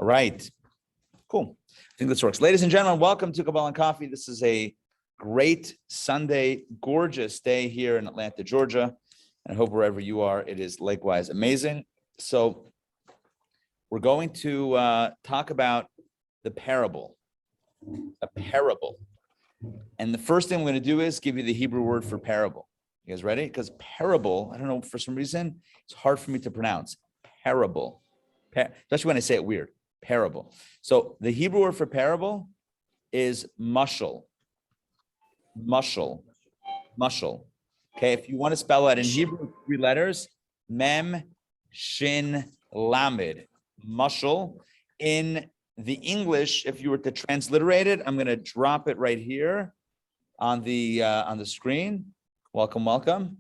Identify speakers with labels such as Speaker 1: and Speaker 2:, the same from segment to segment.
Speaker 1: All right, cool. I think this works. Ladies and gentlemen, welcome to Kabbalah Coffee. This is a great Sunday, gorgeous day here in Atlanta, Georgia. And I hope wherever you are, it is likewise amazing. So we're going to talk about the parable, a parable. And the first thing we're going to do is give you the Hebrew word for parable. You guys ready? Because parable, I don't know, for some reason, it's hard for me to pronounce. Parable, especially when I say it weird. Parable. So the Hebrew word for parable is mushal. Mushal. Mushal. Okay, if you want to spell it in Hebrew, 3 letters, mem, shin, lamed. Mushal. In the English, if you were to transliterate it, I'm going to drop it right here on the screen. Welcome, welcome.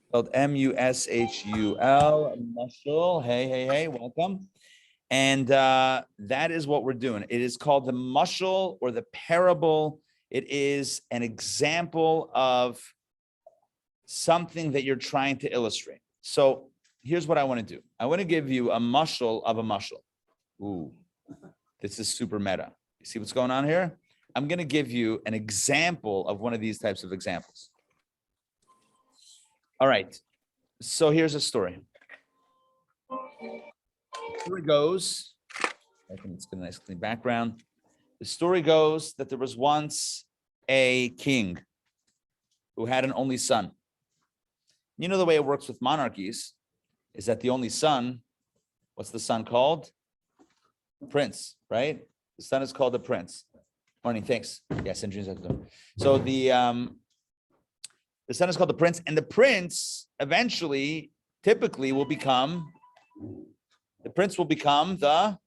Speaker 1: Spelled M-U-S-H-U-L. Mushal. Hey, welcome. And that is what we're doing. It is called the mushal or the parable. It is an example of something that you're trying to illustrate. So here's what I want to do. I want to give you a mushal of a mushal. Ooh, this is super meta. You see what's going on here? I'm going to give you an example of one of these types of examples. All right. So here's a story. The story goes, I think it's got a nice clean background. The story goes that there was once a king who had an only son. You know, the way it works with monarchies is that the only son, what's the son called? Prince, right? The son is called the prince. Morning, thanks. Yes, so the son is called the prince, and the prince eventually, typically, will become the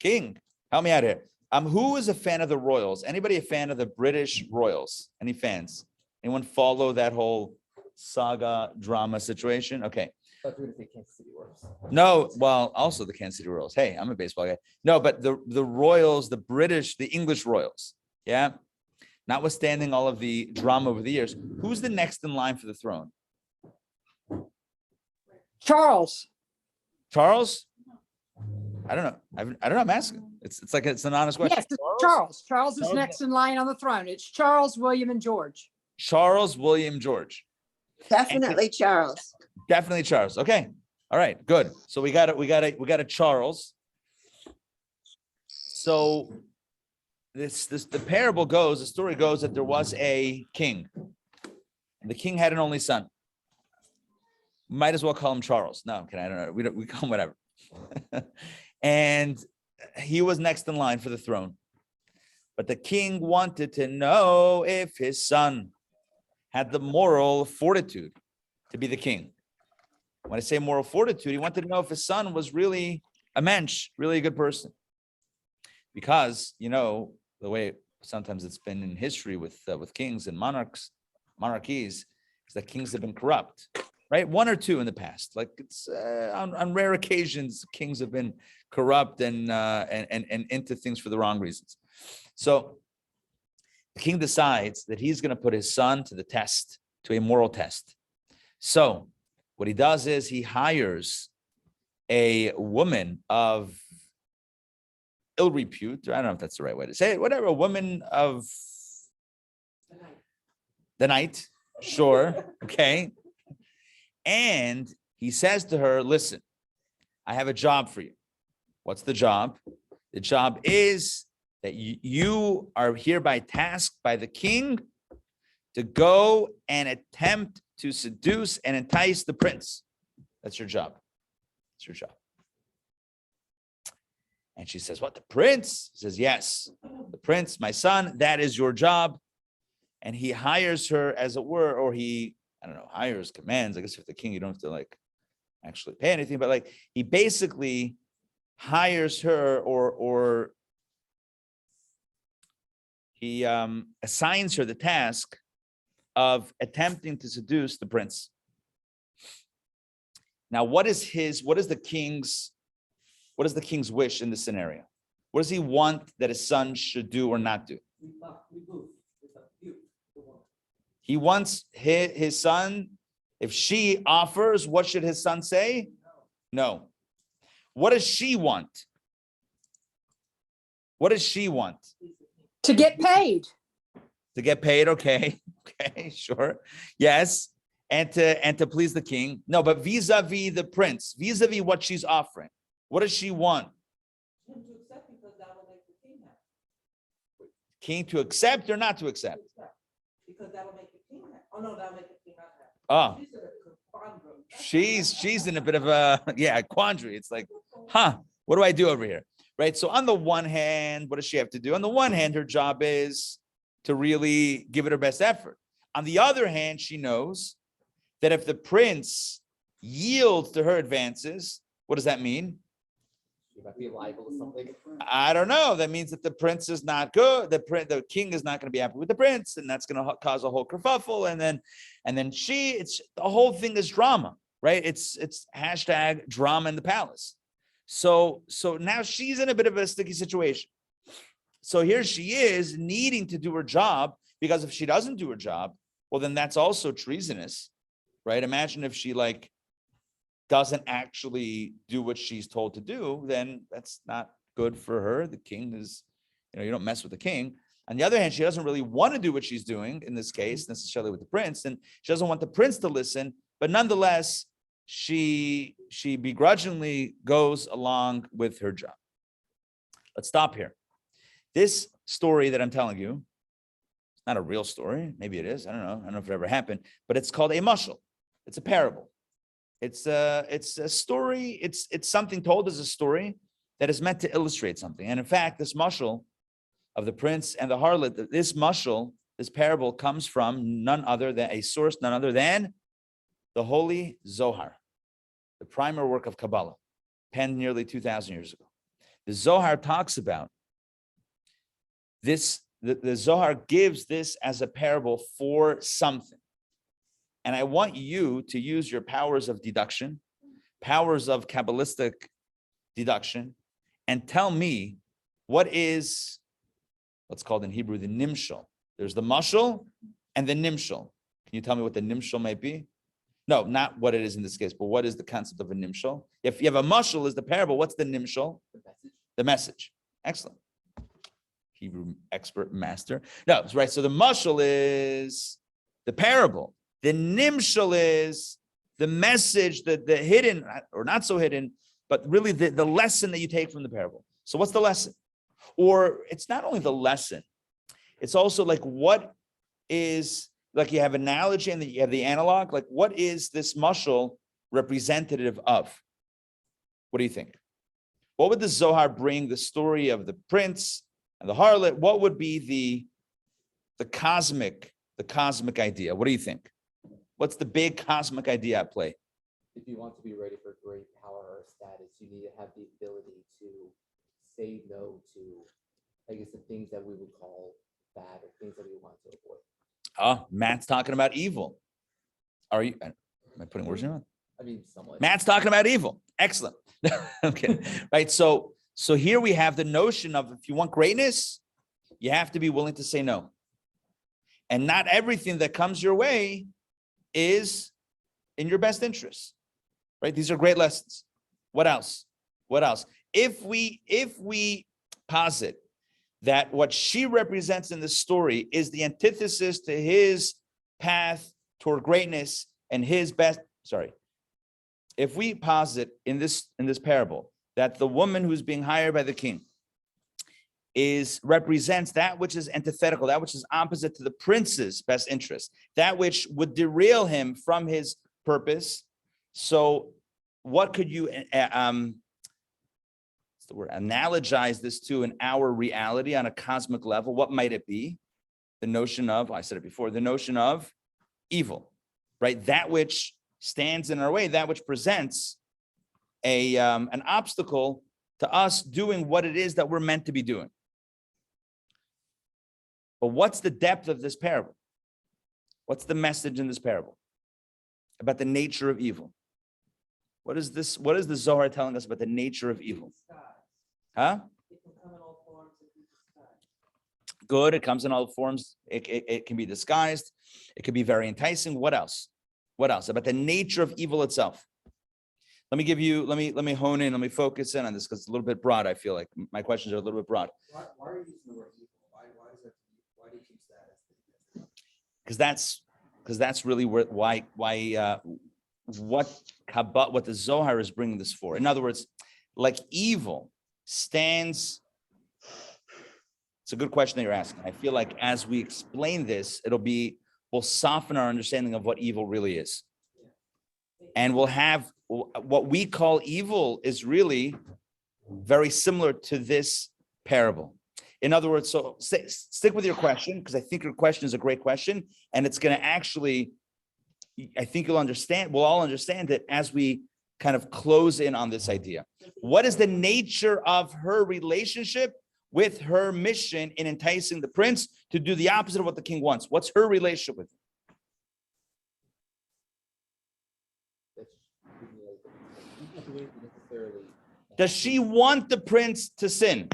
Speaker 1: king. Help me out here. Who is a fan of the royals? Anybody a fan of the British royals? Any fans? Anyone follow that whole saga drama situation? Okay. No, well, also the Kansas City Royals. Hey, I'm a baseball guy. No, but the royals, the British, the English royals. Yeah. Notwithstanding all of the drama over the years, who's the next in line for the throne?
Speaker 2: Charles.
Speaker 1: Charles? I don't know. I don't know. I'm asking. It's like it's an honest question.
Speaker 2: Yes, it's Charles. Charles is next in line on the throne. It's Charles, William, and George.
Speaker 1: Charles, William, George.
Speaker 3: Definitely Charles.
Speaker 1: Definitely Charles. Okay. All right. Good. So we got a Charles. So the parable goes. The story goes that there was a king, and the king had an only son. Might as well call him Charles. No, okay, I don't know. We call him whatever. And he was next in line for the throne. But the king wanted to know if his son had the moral fortitude to be the king. When I say moral fortitude, he wanted to know if his son was really a mensch, really a good person. Because, you know, the way sometimes it's been in history with kings and monarchies, is that kings have been corrupt. Right, 1 or 2 in the past. Like it's on rare occasions, kings have been corrupt and into things for the wrong reasons. So the king decides that he's going to put his son to the test, to a moral test. So what he does is he hires a woman of ill repute, or I don't know if that's the right way to say it. Whatever, a woman of the night, sure, okay. And he says to her, listen, I have a job for you. What's the job? The job is that you are hereby tasked by the king to go and attempt to seduce and entice the prince. That's your job. That's your job. And she says, what, the prince? He says, yes, the prince, my son, that is your job. And he hires her, as it were, or he, I don't know, hires, commands. I guess if the king, you don't have to like actually pay anything, but like he basically hires her or he assigns her the task of attempting to seduce the prince. Now, what is the king's wish in this scenario? What does he want that his son should do or not do? He wants his son, if she offers, what should his son say? No. What does she want? What does she want?
Speaker 2: To get paid.
Speaker 1: To get paid, okay. Okay, sure. Yes. And to please the king. No, but vis-a-vis the prince, vis-a-vis what she's offering. What does she want?
Speaker 4: Him to accept because that will make the king happy.
Speaker 1: King to accept or not to accept?
Speaker 4: Because that will make the king happy. Oh, no, that will make the king not happy.
Speaker 1: Oh,
Speaker 4: She's in a quandrum.
Speaker 1: she's in a bit of a quandary. It's like, what do I do over here? Right. So on the one hand, what does she have to do? On the one hand, her job is to really give it her best effort. On the other hand, she knows that if the prince yields to her advances, what does that mean?
Speaker 5: You might be liable to something.
Speaker 1: I don't know. That means that the prince is not good. The king is not going to be happy with the prince, and that's going to cause a whole kerfuffle. And then it's the whole thing is drama, right? It's hashtag drama in the palace. So now she's in a bit of a sticky situation. So here she is needing to do her job, because if she doesn't do her job, well, then that's also treasonous, right? Imagine if she doesn't actually do what she's told to do, then that's not good for her. The king is, you don't mess with the king. On the other hand, she doesn't really want to do what she's doing in this case, necessarily with the prince, and she doesn't want the prince to listen, but nonetheless, she begrudgingly goes along with her job. Let's stop here. This story that I'm telling you, it's not a real story. Maybe it is. I don't know if it ever happened, but it's called a mashal. It's a parable. It's a story. It's something told as a story that is meant to illustrate something. And in fact, this mashal of the prince and the harlot, this mashal, this parable comes from none other than the Holy Zohar, the primer work of Kabbalah, penned nearly 2,000 years ago. The Zohar talks about this. The Zohar gives this as a parable for something. And I want you to use your powers of deduction, powers of Kabbalistic deduction, and tell me what is what's called in Hebrew the nimshal. There's the mashal and the nimshal. Can you tell me what the nimshal might be? No, not what it is in this case, but what is the concept of a nimshal? If you have a mashal is the parable, what's the nimshal?
Speaker 5: The message.
Speaker 1: The message. Excellent. Hebrew expert master. No, right. So the mashal is the parable. The nimshal is the message, the hidden or not so hidden, but really the lesson that you take from the parable. So what's the lesson? Or it's not only the lesson, it's also what is, you have analogy and you have the analog, what is this mashal representative of? What do you think? What would the Zohar bring the story of the prince and the harlot? What would be the cosmic idea? What do you think? What's the big cosmic idea at play?
Speaker 5: If you want to be ready for great power or status, you need to have the ability to say no to, the things that we would call bad or things that we want to avoid.
Speaker 1: Oh, Matt's talking about evil. Am I putting words in your mouth?
Speaker 5: Somewhat.
Speaker 1: Matt's talking about evil. Excellent. Okay. Right. So here we have the notion of, if you want greatness, you have to be willing to say no. And not everything that comes your way is in your best interest. Right? These are great lessons. What else? If we posit that what she represents in the story is the antithesis to his path toward greatness and his best, if we posit in this parable that the woman who's being hired by the king represents that which is antithetical, that which is opposite to the prince's best interest, that which would derail him from his purpose. So what could you analogize this to in our reality on a cosmic level? What might it be? The notion of, I said it before, the notion of evil, right? That which stands in our way, that which presents an obstacle to us doing what it is that we're meant to be doing. But what's the depth of this parable? What's the message in this parable about the nature of evil? What is this? What is the Zohar telling us about the nature of evil? Huh?
Speaker 4: It can come in all forms and be disguised.
Speaker 1: Good. It comes in all forms. It can be disguised. It could be very enticing. What else? What else about the nature of evil itself? Let me hone in, let me focus in on this because it's a little bit broad. I feel like my questions are a little bit broad.
Speaker 6: Why are you using the word evil? Why do you use that as
Speaker 1: Because that's really why what the Zohar is bringing this for. In other words, like evil stands. It's a good question that you're asking. I feel like as we explain this, we'll soften our understanding of what evil really is. And we'll have what we call evil is really very similar to this parable. In other words, so stick with your question, because I think your question is a great question. And it's going to actually, I think we'll all understand it as we kind of close in on this idea. What is the nature of her relationship with her mission in enticing the prince to do the opposite of what the king wants? What's her relationship with him? Does she want the prince to sin,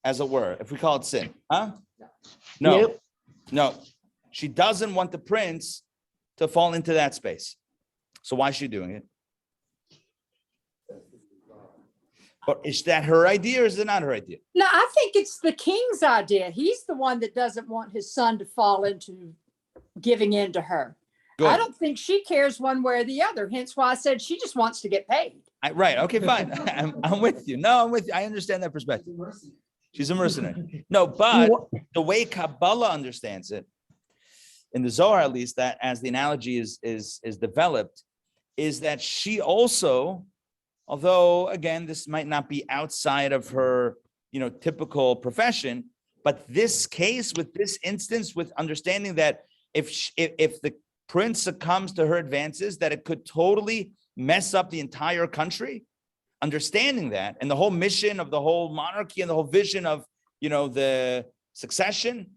Speaker 1: as it were, if we call it sin? Huh? No.
Speaker 3: Nope.
Speaker 1: No. She doesn't want the prince to fall into that space. So why is she doing it? But is that her idea or is it not her idea?
Speaker 2: No, I think it's the king's idea. He's the one that doesn't want his son to fall into giving in to her.
Speaker 1: Good.
Speaker 2: I don't think she cares one way or the other. Hence why I said she just wants to get paid.
Speaker 1: Right. Okay, fine. I'm with you. No, I'm with you. I understand that perspective. She's a mercenary. No, but the way Kabbalah understands it, in the Zohar at least, that as the analogy is developed, is that she also, although again, this might not be outside of her, typical profession, but this case with this instance, with understanding that if the prince succumbs to her advances, that it could totally mess up the entire country, understanding that, and the whole mission of the whole monarchy and the whole vision of, the succession,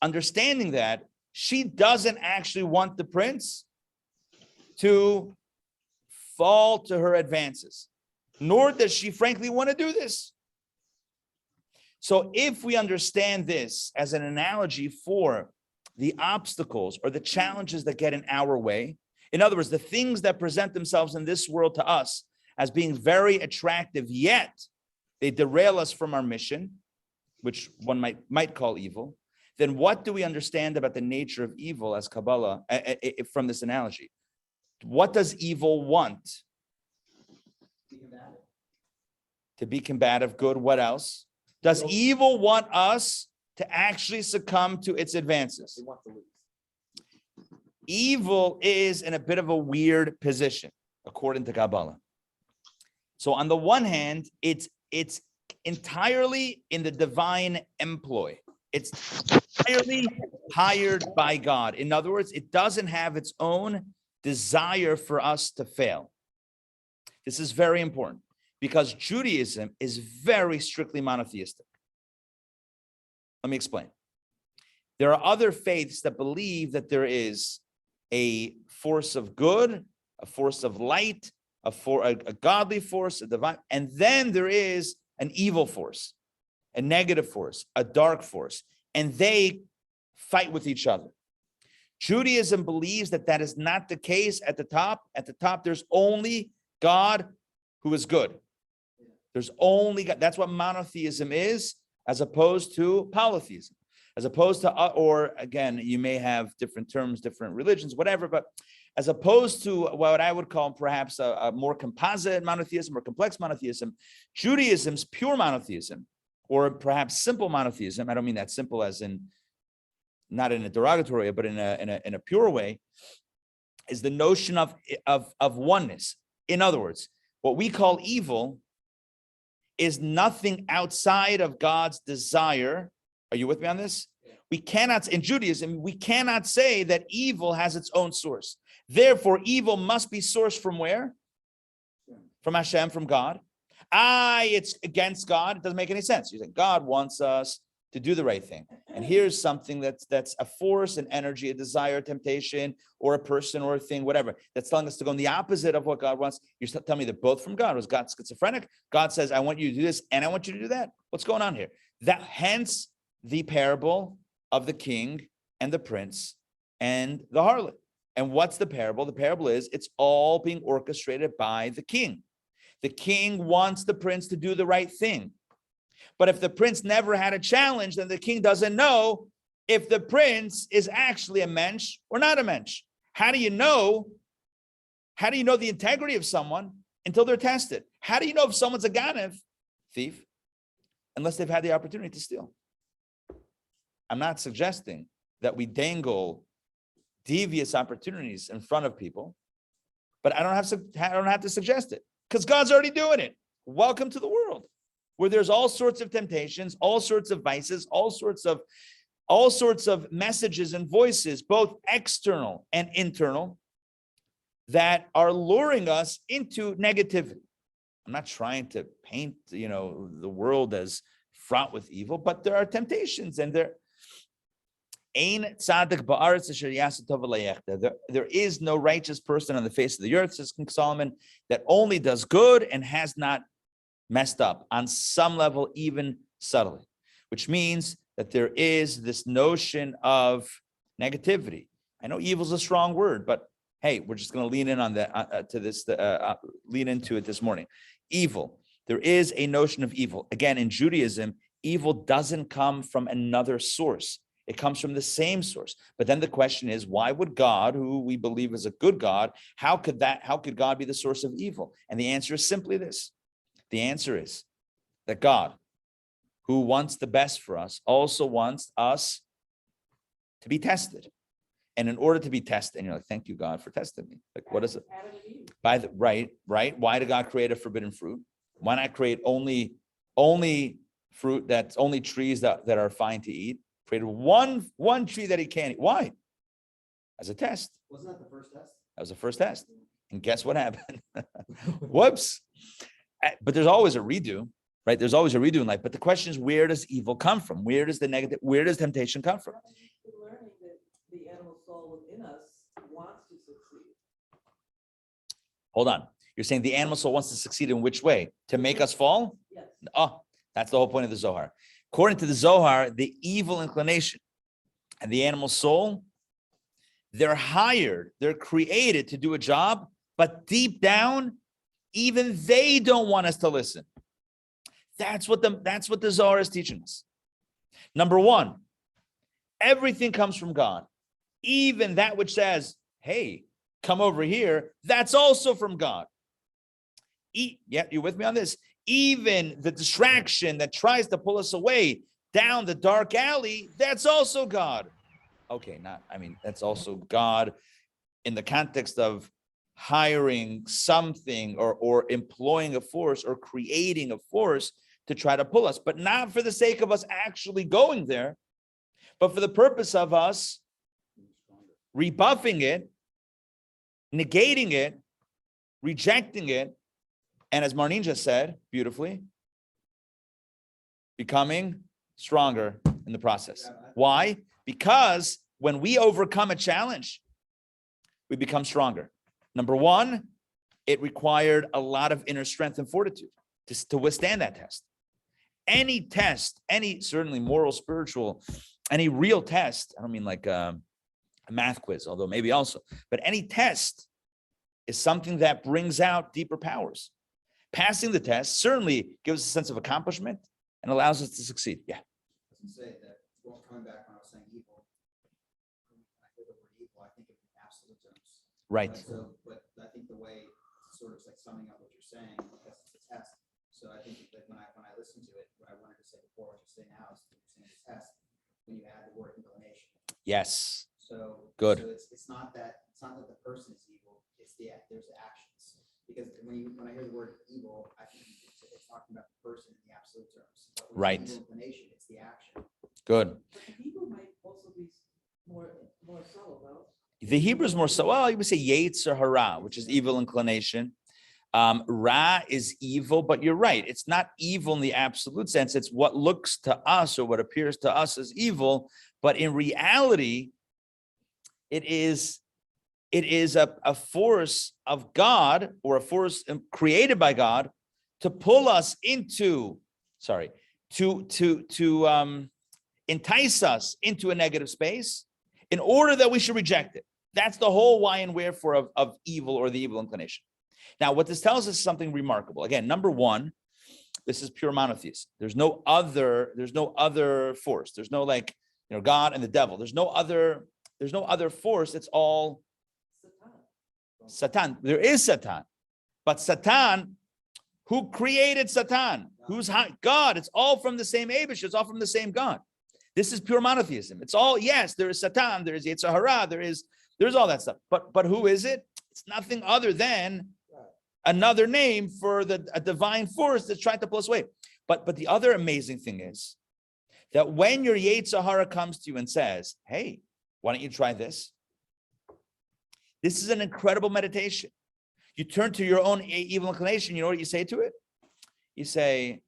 Speaker 1: understanding that she doesn't actually want the prince to fall to her advances, nor does she frankly want to do this. So if we understand this as an analogy for the obstacles or the challenges that get in our way, in other words, the things that present themselves in this world to us as being very attractive, yet they derail us from our mission, which one might call evil, then what do we understand about the nature of evil as Kabbalah from this analogy? What does evil want? To be combative. Good. What else? Does evil want us to actually succumb to its advances? Evil is in a bit of a weird position, according to Kabbalah. So on the one hand, it's entirely in the divine employ. It's entirely hired by God. In other words, it doesn't have its own desire for us to fail. This is very important because Judaism is very strictly monotheistic. Let me explain. There are other faiths that believe that there is a force of good, a force of light, a godly force, a divine, and then there is an evil force, a negative force, a dark force, and they fight with each other. Judaism believes that that is not the case at the top. At the top, there's only God who is good. There's only God. That's what monotheism is, as opposed to polytheism. As opposed to, or again, you may have different terms, different religions, whatever, but as opposed to what I would call perhaps a more composite monotheism or complex monotheism, Judaism's pure monotheism, or perhaps simple monotheism, I don't mean that simple as in, not in a derogatory way, but in a pure way, is the notion of oneness. In other words, what we call evil is nothing outside of God's desire. Are you with me on this? We cannot, in Judaism, we cannot say that evil has its own source. Therefore, evil must be sourced from where? From Hashem, from God. It's against God. It doesn't make any sense. You think God wants us to do the right thing. And here's something that's a force, an energy, a desire, a temptation, or a person or a thing, whatever, that's telling us to go in the opposite of what God wants. You're telling me they're both from God. Was God schizophrenic? God says, I want you to do this and I want you to do that. What's going on here? Hence the parable of the king and the prince and the harlot. And what's the parable? The parable is it's all being orchestrated by the king. The king wants the prince to do the right thing. But if the prince never had a challenge, then the king doesn't know if the prince is actually a mensch or not a mensch. How do you know the integrity of someone until they're tested? How do you know if someone's a ganev, thief, unless they've had the opportunity to steal? I'm not suggesting that we dangle devious opportunities in front of people, but I don't have to suggest it because God's already doing it. Welcome to the world where there's all sorts of temptations, all sorts of vices, all sorts of messages and voices, both external and internal, that are luring us into negativity. I'm not trying to paint, the world as fraught with evil, but there are temptations, and there is no righteous person on the face of the earth, says King Solomon, that only does good and has not messed up on some level, even subtly, which means that there is this notion of negativity. I know evil is a strong word, but hey, we're just going to lean in on that lean into it this morning. Evil. There is a notion of evil. Again, in Judaism, evil doesn't come from another source. It comes from the same source. But then the question is, why would God, who we believe is a good God, how could God be the source of evil? And the answer is simply this. The answer is that God, who wants the best for us, also wants us to be tested. And in order to be tested, and you're like, thank you, God, for testing me. Like, what is it? Right. Why did God create a forbidden fruit? Why not create only fruit that's only trees that are fine to eat? Created one tree that he can't eat. Why? As a test.
Speaker 6: Wasn't that the first test?
Speaker 1: That was the first test. And guess what happened? Whoops. But there's always a redo, right? There's always a redo in life. But the question is, where does evil come from? Where does temptation come from?
Speaker 4: We're learning that the animal soul within us wants to succeed.
Speaker 1: Hold on. You're saying the animal soul wants to succeed in which way? To make us fall?
Speaker 4: Yes.
Speaker 1: Oh, that's the whole point of the Zohar. According to the Zohar, the evil inclination and the animal soul, they're created to do a job, but deep down, even they don't want us to listen. That's what the Zohar is teaching us. Number one, everything comes from God. Even that which says, hey, come over here, that's also from God. Yeah, you with me on this? Even the distraction that tries to pull us away down the dark alley, that's also God. Okay, that's also God in the context of hiring something or employing a force or creating a force to try to pull us, but not for the sake of us actually going there, but for the purpose of us rebuffing it, negating it, rejecting it, and as Marnin just said beautifully, becoming stronger in the process. Why? Because when we overcome a challenge, we become stronger. Number one, it required a lot of inner strength and fortitude to withstand that test. Any test, certainly moral, spiritual, any real test, I don't mean like a math quiz, although maybe also, but any test is something that brings out deeper powers. Passing the test certainly gives us a sense of accomplishment and allows us to succeed. Yeah.
Speaker 6: I was gonna say that, well, coming back when I was saying evil, when I hear the word evil, I think of it in absolute terms.
Speaker 1: Right.
Speaker 6: But I think the way, sort of like summing up what you're saying, because it's a test. So I think that when I listen to it, what I wanted to say before, what you're saying now is that you're saying it's a test when you add the word inclination.
Speaker 1: Yes.
Speaker 6: So
Speaker 1: good.
Speaker 6: So it's not that the person is evil. It's there's the actions. Because when I hear the word evil, I think it's talking about the person in the absolute terms. But when
Speaker 1: right.
Speaker 6: Evil inclination, it's the action.
Speaker 1: Good.
Speaker 4: But the Hebrew might also be more subtle, though.
Speaker 1: The Hebrew is more so. Well, you would say yates or hara, which is evil inclination. Ra is evil, but you're right. It's not evil in the absolute sense. It's what looks to us or what appears to us as evil. But in reality, it is a force of God or a force created by God to pull us into, to entice us into a negative space in order that we should reject it. That's the whole why and wherefore of evil or the evil inclination. Now, what this tells us is something remarkable. Again, number one, this is pure monotheism. There's no other force. There's no like, God and the devil. There's no other force. It's all Satan. There is Satan. But Satan, who created Satan? Who's God? It's all from the same Abish. It's all from the same God. This is pure monotheism. It's all, yes, there is Satan, there is Yetzer Hara, there's all that stuff. But who is it? It's nothing other than another name for a divine force that's trying to pull us away. But the other amazing thing is that when your Yetzer Hara comes to you and says, hey, why don't you try this? This is an incredible meditation. You turn to your own evil inclination. You know what you say to it? You say,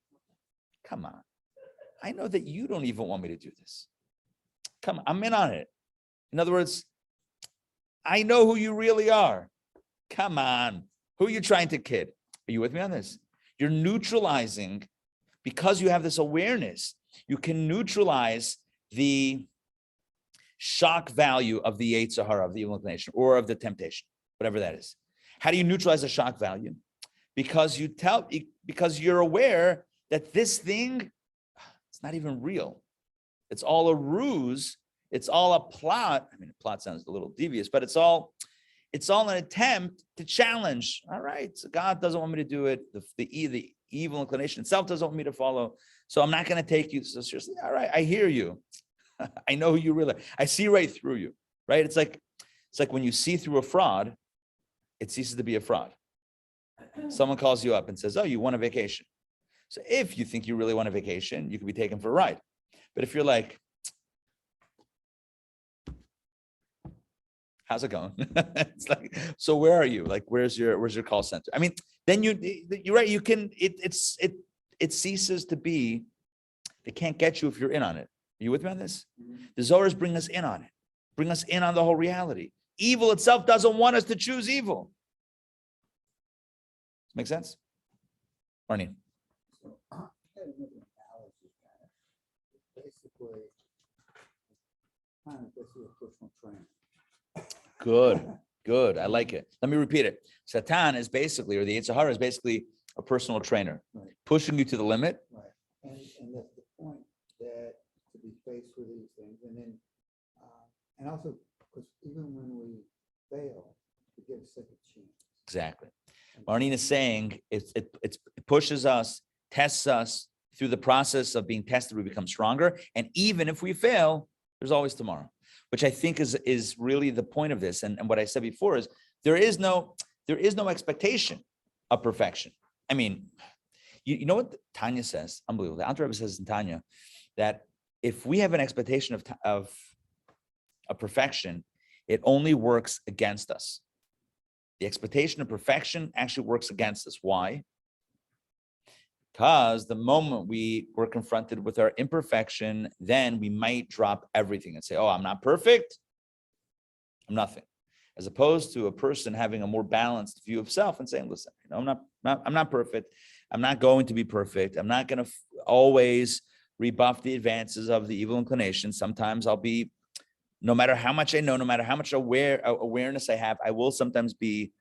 Speaker 1: come on. I know that you don't even want me to do this. Come on, I'm in on it. In other words, I know who you really are. Come on. Who are you trying to kid? Are you with me on this? You're neutralizing, because you have this awareness, you can neutralize the shock value of the Yetzer Hara, of the evil inclination, or of the temptation, whatever that is. How do you neutralize the shock value? Because you're aware that this thing, it's not even real. It's all a ruse. It's all a plot. I mean, a plot sounds a little devious, but it's all an attempt to challenge. All right, so God doesn't want me to do it. The evil inclination itself doesn't want me to follow. So I'm not going to take you so seriously. All right, I hear you. I know who you really are. I see right through you, right? It's like when you see through a fraud, it ceases to be a fraud. Someone calls you up and says, oh, you want a vacation. So if you think you really want a vacation, you can be taken for a ride. But if you're like, how's it going? It's like, so where are you? Like, where's your call center? I mean, then you're right. You can, it ceases to be, they can't get you if you're in on it. Are you with me on this? The Zohars bring us in on it, bring us in on the whole reality. Evil itself doesn't want us to choose evil. Make sense? Arnie.
Speaker 7: Basically, kind of a personal trainer.
Speaker 1: Good. I like it. Let me repeat it. Satan is basically, or the Yetzer Hara is basically a personal trainer,
Speaker 7: Right.
Speaker 1: pushing you to the limit.
Speaker 7: Right. And that's the point, that to be faced with these things, and then, and also, because even when we fail, we get a second chance.
Speaker 1: Exactly. Marlene is saying it pushes us, tests us through the process of being tested. We become stronger. And even if we fail, there's always tomorrow, which I think is really the point of this. And what I said before is there is no expectation of perfection. I mean, you know what Tanya says? Unbelievable. The Alter Rebbe says in Tanya that if we have an expectation of perfection, it only works against us. The expectation of perfection actually works against us. Why? Because the moment we were confronted with our imperfection, then we might drop everything and say, oh, I'm not perfect. I'm nothing. As opposed to a person having a more balanced view of self and saying, listen, I'm not perfect. I'm not going to be perfect. I'm not going to always rebuff the advances of the evil inclination. Sometimes I'll be, no matter how much I know, no matter how much awareness I have, I will sometimes be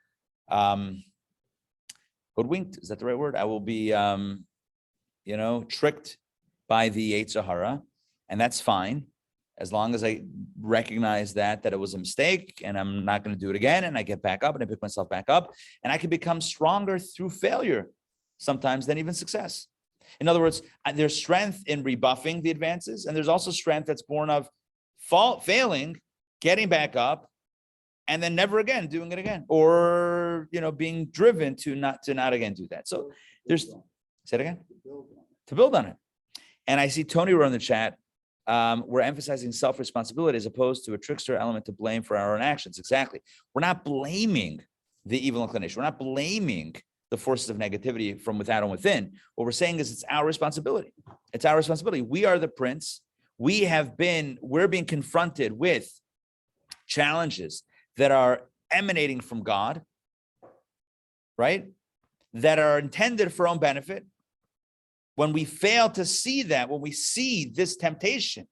Speaker 1: hoodwinked. Is that the right word? I will be, tricked by the Yetzer Hara, and that's fine, as long as I recognize that it was a mistake, and I'm not going to do it again, and I get back up and I pick myself back up, and I can become stronger through failure, sometimes than even success. In other words, there's strength in rebuffing the advances, and there's also strength that's born of failing, getting back up, and then never again doing it again, or being driven to not again do that. So there's, say it again, to build on it. And I see Tony wrote in the chat, we're emphasizing self-responsibility as opposed to a trickster element to blame for our own actions. Exactly. We're not blaming the evil inclination. We're not blaming the forces of negativity from without and within. What we're saying is it's our responsibility. It's our responsibility. We are the prince. We're being confronted with challenges that are emanating from God, right? That are intended for our own benefit. When we fail to see that, when we see this temptation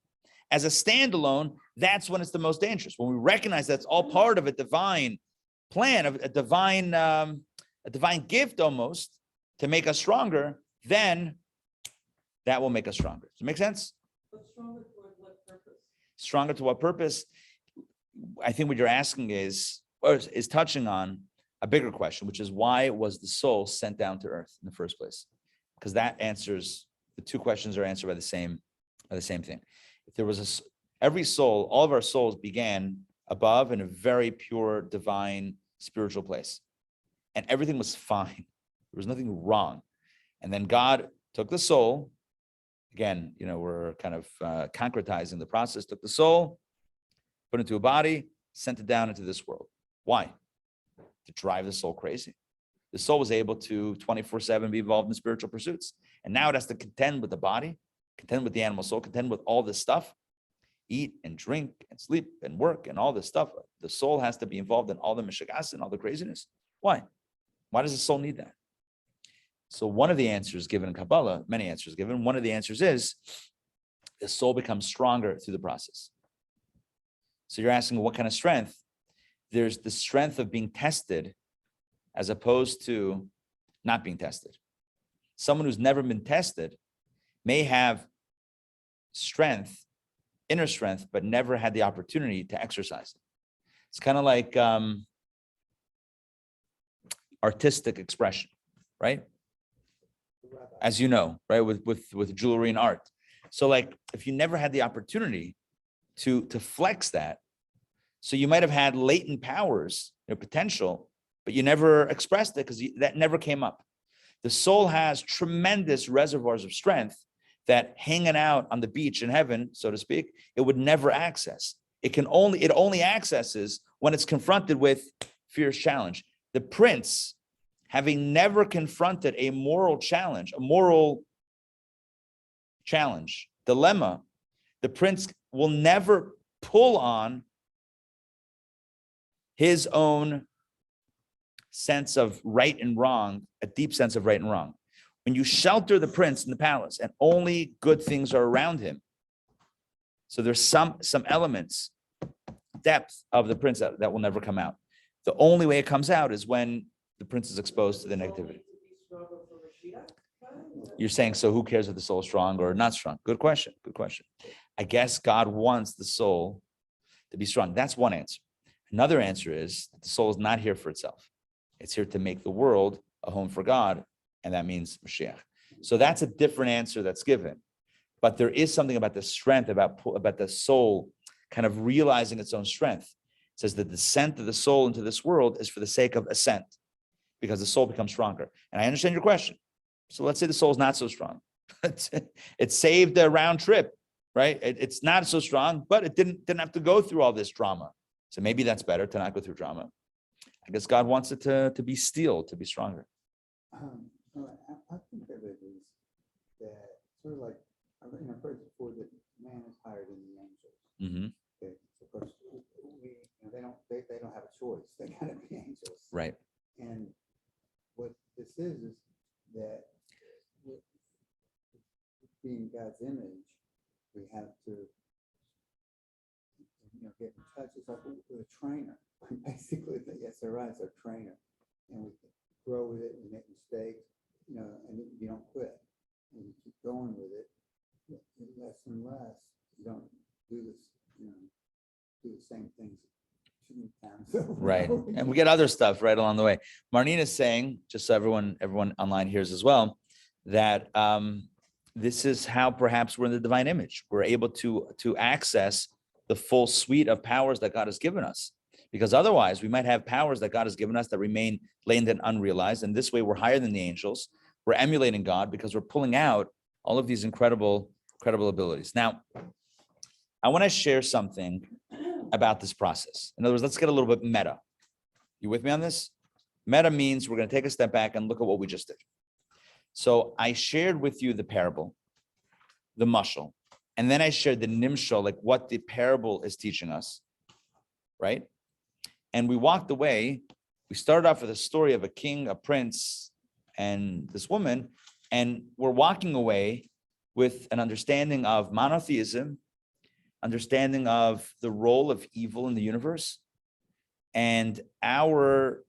Speaker 1: as a standalone, that's when it's the most dangerous. When we recognize that's all part of a divine plan, of a divine a divine gift almost to make us stronger, then that will make us stronger. Does it make sense?
Speaker 4: But stronger toward what purpose?
Speaker 1: Stronger to what purpose? I think what you're asking is touching on a bigger question, which is why was the soul sent down to earth in the first place? Because that answers, the two questions are answered by the same thing. If there was every soul, all of our souls began above in a very pure, divine, spiritual place. And everything was fine. There was nothing wrong. And then God took the soul, again, we're kind of concretizing the process, took the soul, put it into a body, sent it down into this world. Why? To drive the soul crazy. The soul was able to 24/7 be involved in spiritual pursuits. And now it has to contend with the body, contend with the animal soul, contend with all this stuff, eat and drink and sleep and work and all this stuff. The soul has to be involved in all the mishigas and all the craziness. Why? Why does the soul need that? So one of the answers given in Kabbalah, many answers given, one of the answers is the soul becomes stronger through the process. So you're asking what kind of strength? There's the strength of being tested as opposed to not being tested. Someone who's never been tested may have strength, inner strength, but never had the opportunity to exercise it. It's kind of like artistic expression, right? As you know, right, with jewelry and art. So like if you never had the opportunity to flex that, so you might have had latent powers, potential, but you never expressed it because that never came up. The soul has tremendous reservoirs of strength that hanging out on the beach in heaven, so to speak, it would never access. It only accesses when it's confronted with fierce challenge. The prince, having never confronted a moral challenge, dilemma, the prince will never pull on his own sense of right and wrong, a deep sense of right and wrong. When you shelter the prince in the palace and only good things are around him, so there's some elements, depth of the prince that will never come out. The only way it comes out is when the prince is exposed to the negativity. You're saying, so who cares if the soul is strong or not strong? Good question. I guess God wants the soul to be strong. That's one answer. Another answer is that the soul is not here for itself. It's here to make the world a home for God, and that means Mashiach. So that's a different answer that's given. But there is something about the strength, about the soul kind of realizing its own strength. It says the descent of the soul into this world is for the sake of ascent, because the soul becomes stronger. And I understand your question. So let's say the soul is not so strong. It saved a round trip, right? It's not so strong, but it didn't have to go through all this drama. So maybe that's better to not go through drama. I guess God wants it to be steel, to be stronger.
Speaker 7: I think of it as that sort of like, I've heard before that man is higher than the angels.
Speaker 1: Mm-hmm.
Speaker 7: Okay, so of course, they don't have a choice. They gotta be angels.
Speaker 1: Right.
Speaker 7: And what this is that being God's image, we have to get in touch. It's like with a trainer. Basically, the SRI is our trainer, and we grow with it. We make mistakes, and you don't quit. And you keep going with it. Less and less. You don't do this. Do the same things too many times over.
Speaker 1: Right. And we get other stuff right along the way. Marnina is saying, just so everyone online hears as well, that this is how perhaps we're in the divine image. We're able to access the full suite of powers that God has given us. Because otherwise, we might have powers that God has given us that remain latent and unrealized. And this way, we're higher than the angels. We're emulating God because we're pulling out all of these incredible abilities. Now, I want to share something about this process. In other words, let's get a little bit meta. You with me on this? Meta means we're going to take a step back and look at what we just did. So I shared with you the parable, the mashal, and then I shared the nimshal, like what the parable is teaching us, right? And we walked away. We started off with a story of a king, a prince, and this woman, and we're walking away with an understanding of monotheism, understanding of the role of evil in the universe, and our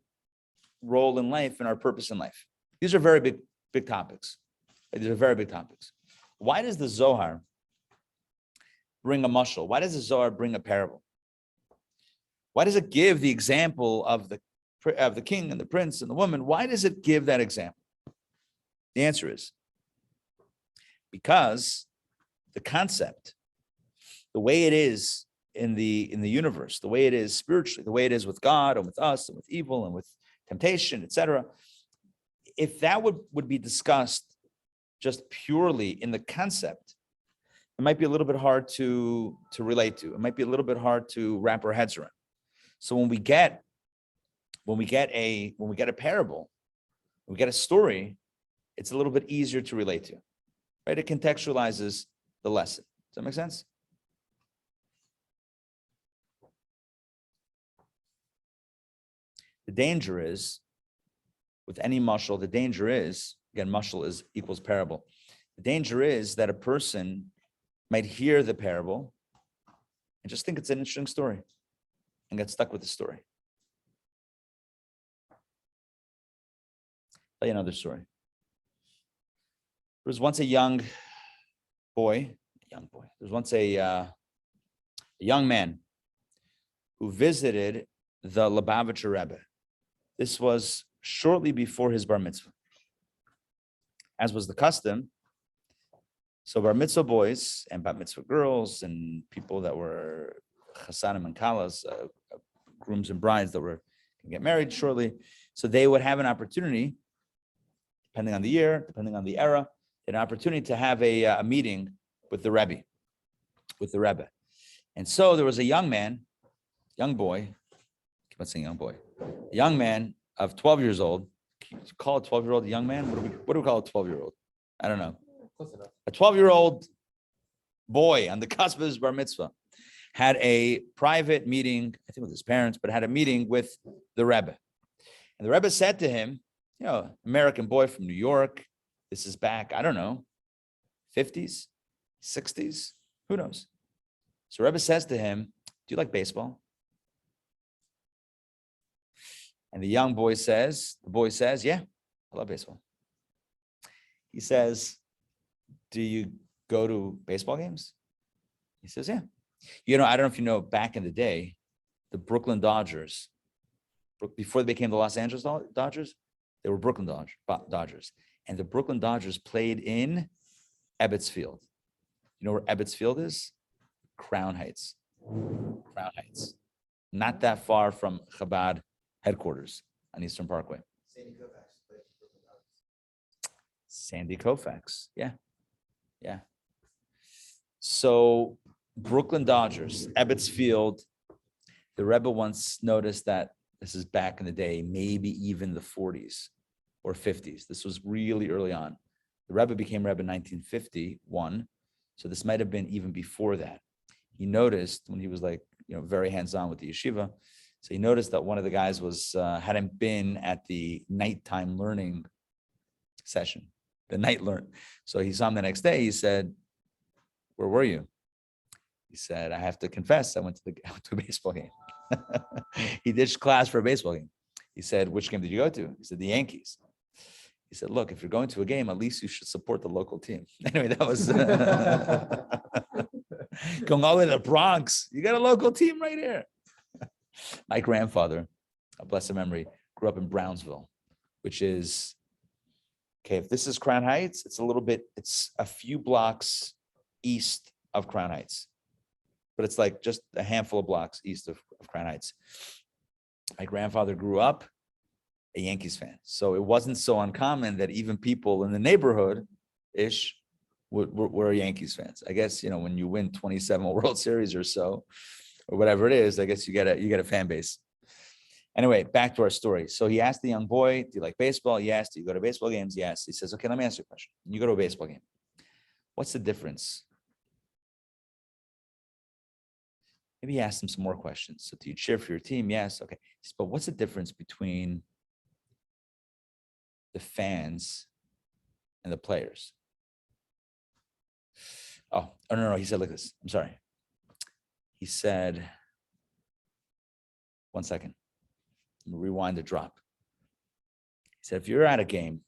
Speaker 1: role in life and our purpose in life. These are very big topics. These are very big topics. Why does the Zohar bring a mashal? Why does the Zohar bring a parable? Why does it give the example of the king and the prince and the woman? Why does it give that example? The answer is because the concept, the way it is in the universe, the way it is spiritually, the way it is with God and with us and with evil and with temptation, etc. If that would be discussed just purely in the concept, it might be a little bit hard to relate to. It might be a little bit hard to wrap our heads around. So when we get a parable, when we get a story, it's a little bit easier to relate to, right? It contextualizes the lesson. Does that make sense? The danger is, with any mashal, the danger is, again, mashal equals parable. The danger is that a person might hear the parable and just think it's an interesting story and get stuck with the story. Tell you another story. There was once a young boy. There was once a young man who visited the Lubavitcher Rebbe. This was shortly before his bar mitzvah. As was the custom, so bar mitzvah boys and bar mitzvah girls and people that were chasanim and kalas, grooms and brides that were going to get married shortly, so they would have an opportunity, depending on the year, depending on the era, an opportunity to have a meeting with the Rebbe, And so there was a young boy, keep on saying young boy, a young man of 12 years old. Can you call a 12-year-old a young man? What do we call a 12-year-old? I don't know.
Speaker 5: Close enough.
Speaker 1: A 12-year-old boy on the cusp of his bar mitzvah had a private meeting, I think with his parents, but had a meeting with the Rebbe. And the Rebbe said to him, American boy from New York, this is back, I don't know, 50s, 60s, who knows? So Rebbe says to him, do you like baseball? And the boy says, yeah, I love baseball. He says, do you go to baseball games? He says, yeah. I don't know if you know, back in the day, the Brooklyn Dodgers, before they became the Los Angeles Dodgers, they were Brooklyn Dodgers. And the Brooklyn Dodgers played in Ebbets Field. You know where Ebbets Field is? Crown Heights. Not that far from Chabad headquarters on Eastern Parkway. Sandy Koufax. Yeah. So Brooklyn Dodgers, Ebbets Field. The Rebbe once noticed that this is back in the day, maybe even the 40s or 50s. This was really early on. The Rebbe became Rebbe in 1951. So this might have been even before that. He noticed when he was very hands-on with the yeshiva. So he noticed that one of the guys hadn't been at the nighttime learning session, the night learn. So he saw him the next day. He said, where were you? He said, I have to confess, I went to a baseball game. He ditched class for a baseball game. He said, which game did you go to? He said, the Yankees. He said, look, if you're going to a game, at least you should support the local team. Anyway, that was going all the way to the Bronx. You got a local team right here. My grandfather, a blessed memory, grew up in Brownsville, which is, if this is Crown Heights, it's a few blocks east of Crown Heights, but it's like just a handful of blocks east of Crown Heights. My grandfather grew up a Yankees fan, so it wasn't so uncommon that even people in the neighborhood-ish were Yankees fans. I guess, when you win 27 World Series or so, or whatever it is, I guess you get a fan base. Anyway, back to our story. So he asked the young boy, do you like baseball? Yes. Do you go to baseball games? Yes. He says, okay, let me ask you a question. You go to a baseball game. What's the difference? Maybe he asked him some more questions. So do you cheer for your team? Yes. Okay. But what's the difference between the fans and the players? Oh, no. He said like this. I'm sorry. He said, one second. Rewind the drop. He said, if you're at a game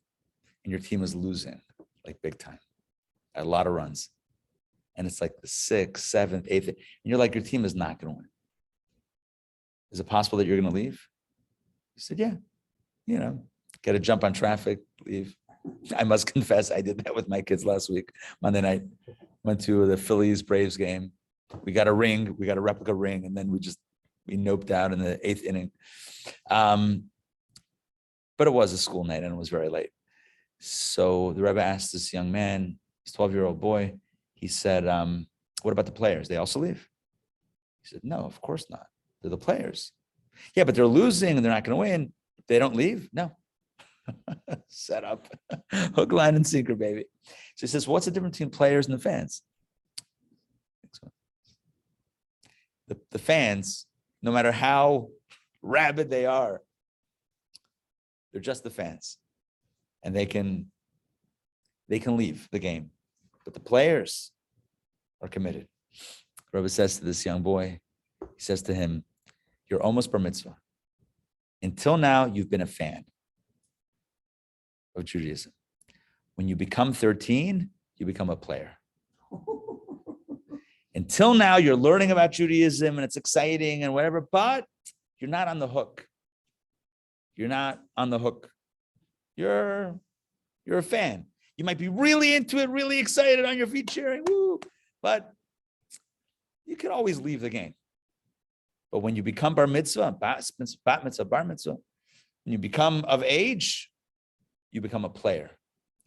Speaker 1: and your team is losing, like big time, a lot of runs, and it's like the 6th, 7th, 8th, and you're like, your team is not going to win. Is it possible that you're going to leave? He said, yeah, got to jump on traffic, leave. I must confess, I did that with my kids last week, Monday night. Went to the Phillies Braves game. We got a replica ring, and then we noped out in the 8th inning. But it was a school night and it was very late. So the Rebbe asked this young man, this 12-year-old boy, he said, what about the players? They also leave? He said, no, of course not. They're the players. Yeah, but they're losing and they're not going to win. They don't leave? No. Set up. Hook, line, and sinker, baby. So he says, what's the difference between players and the fans? The fans, no matter how rabid they are, they're just the fans. And they can leave the game. But the players are committed. Rabbi says to this young boy, he says to him, you're almost bar mitzvah. Until now, you've been a fan of Judaism. When you become 13, you become a player. Until now, you're learning about Judaism and it's exciting and whatever, but you're not on the hook. You're not on the hook. You're a fan. You might be really into it, really excited, on your feet cheering, woo, but you can always leave the game. But when you become bar mitzvah, bat mitzvah, bar mitzvah, when you become of age, you become a player.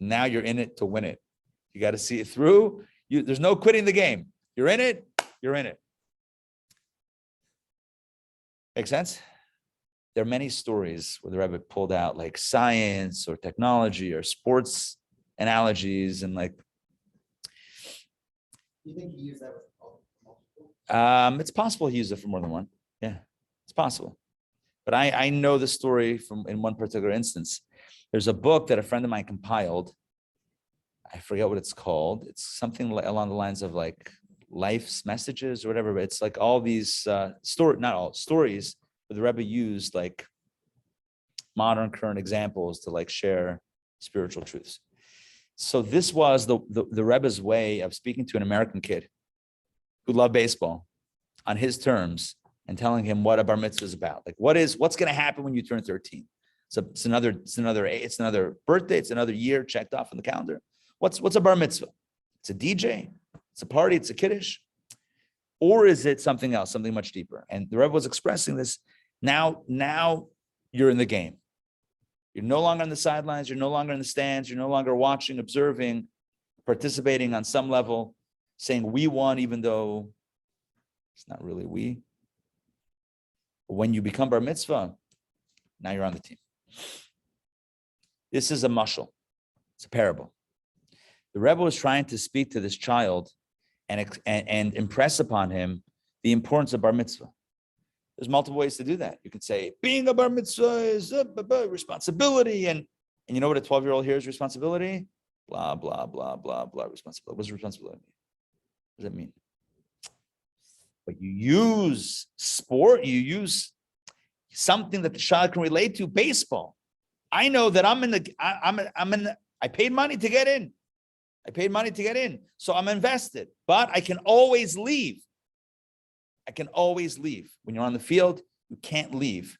Speaker 1: Now you're in it to win it. You got to see it through. There's no quitting the game. You're in it. You're in it. Make sense? There are many stories where the Rebbe pulled out like science or technology or sports analogies and like.
Speaker 6: You think he used that with multiple?
Speaker 1: It's possible he used it for more than one. Yeah, it's possible. But I know the story from in one particular instance. There's a book that a friend of mine compiled. I forget what it's called. It's something along the lines of like life's messages or whatever. But it's like all these stories where the Rebbe used like modern current examples to like share spiritual truths. So this was the Rebbe's way of speaking to an American kid who loved baseball on his terms and telling him what a bar mitzvah is about. Like what's going to happen when you turn 13? So it's another birthday. It's another year checked off on the calendar. What's a bar mitzvah? It's a DJ. It's a party. It's a kiddush. Or is it something else, something much deeper? And the Rebbe was expressing this. Now you're in the game. You're no longer on the sidelines. You're no longer in the stands. You're no longer watching, observing, participating on some level, saying we won, even though it's not really we. But when you become bar mitzvah, now you're on the team. This is a mashal. It's a parable. The Rebbe was trying to speak to this child and impress upon him the importance of bar mitzvah. There's multiple ways to do that. You could say being a bar mitzvah is a responsibility, and you know what a 12-year-old hears responsibility? Blah blah blah blah blah responsibility. What's responsibility mean? What does that mean? But you use sport. You use something that the child can relate to. Baseball. I know that I paid money to get in. So I'm invested, but I can always leave. When you're on the field, you can't leave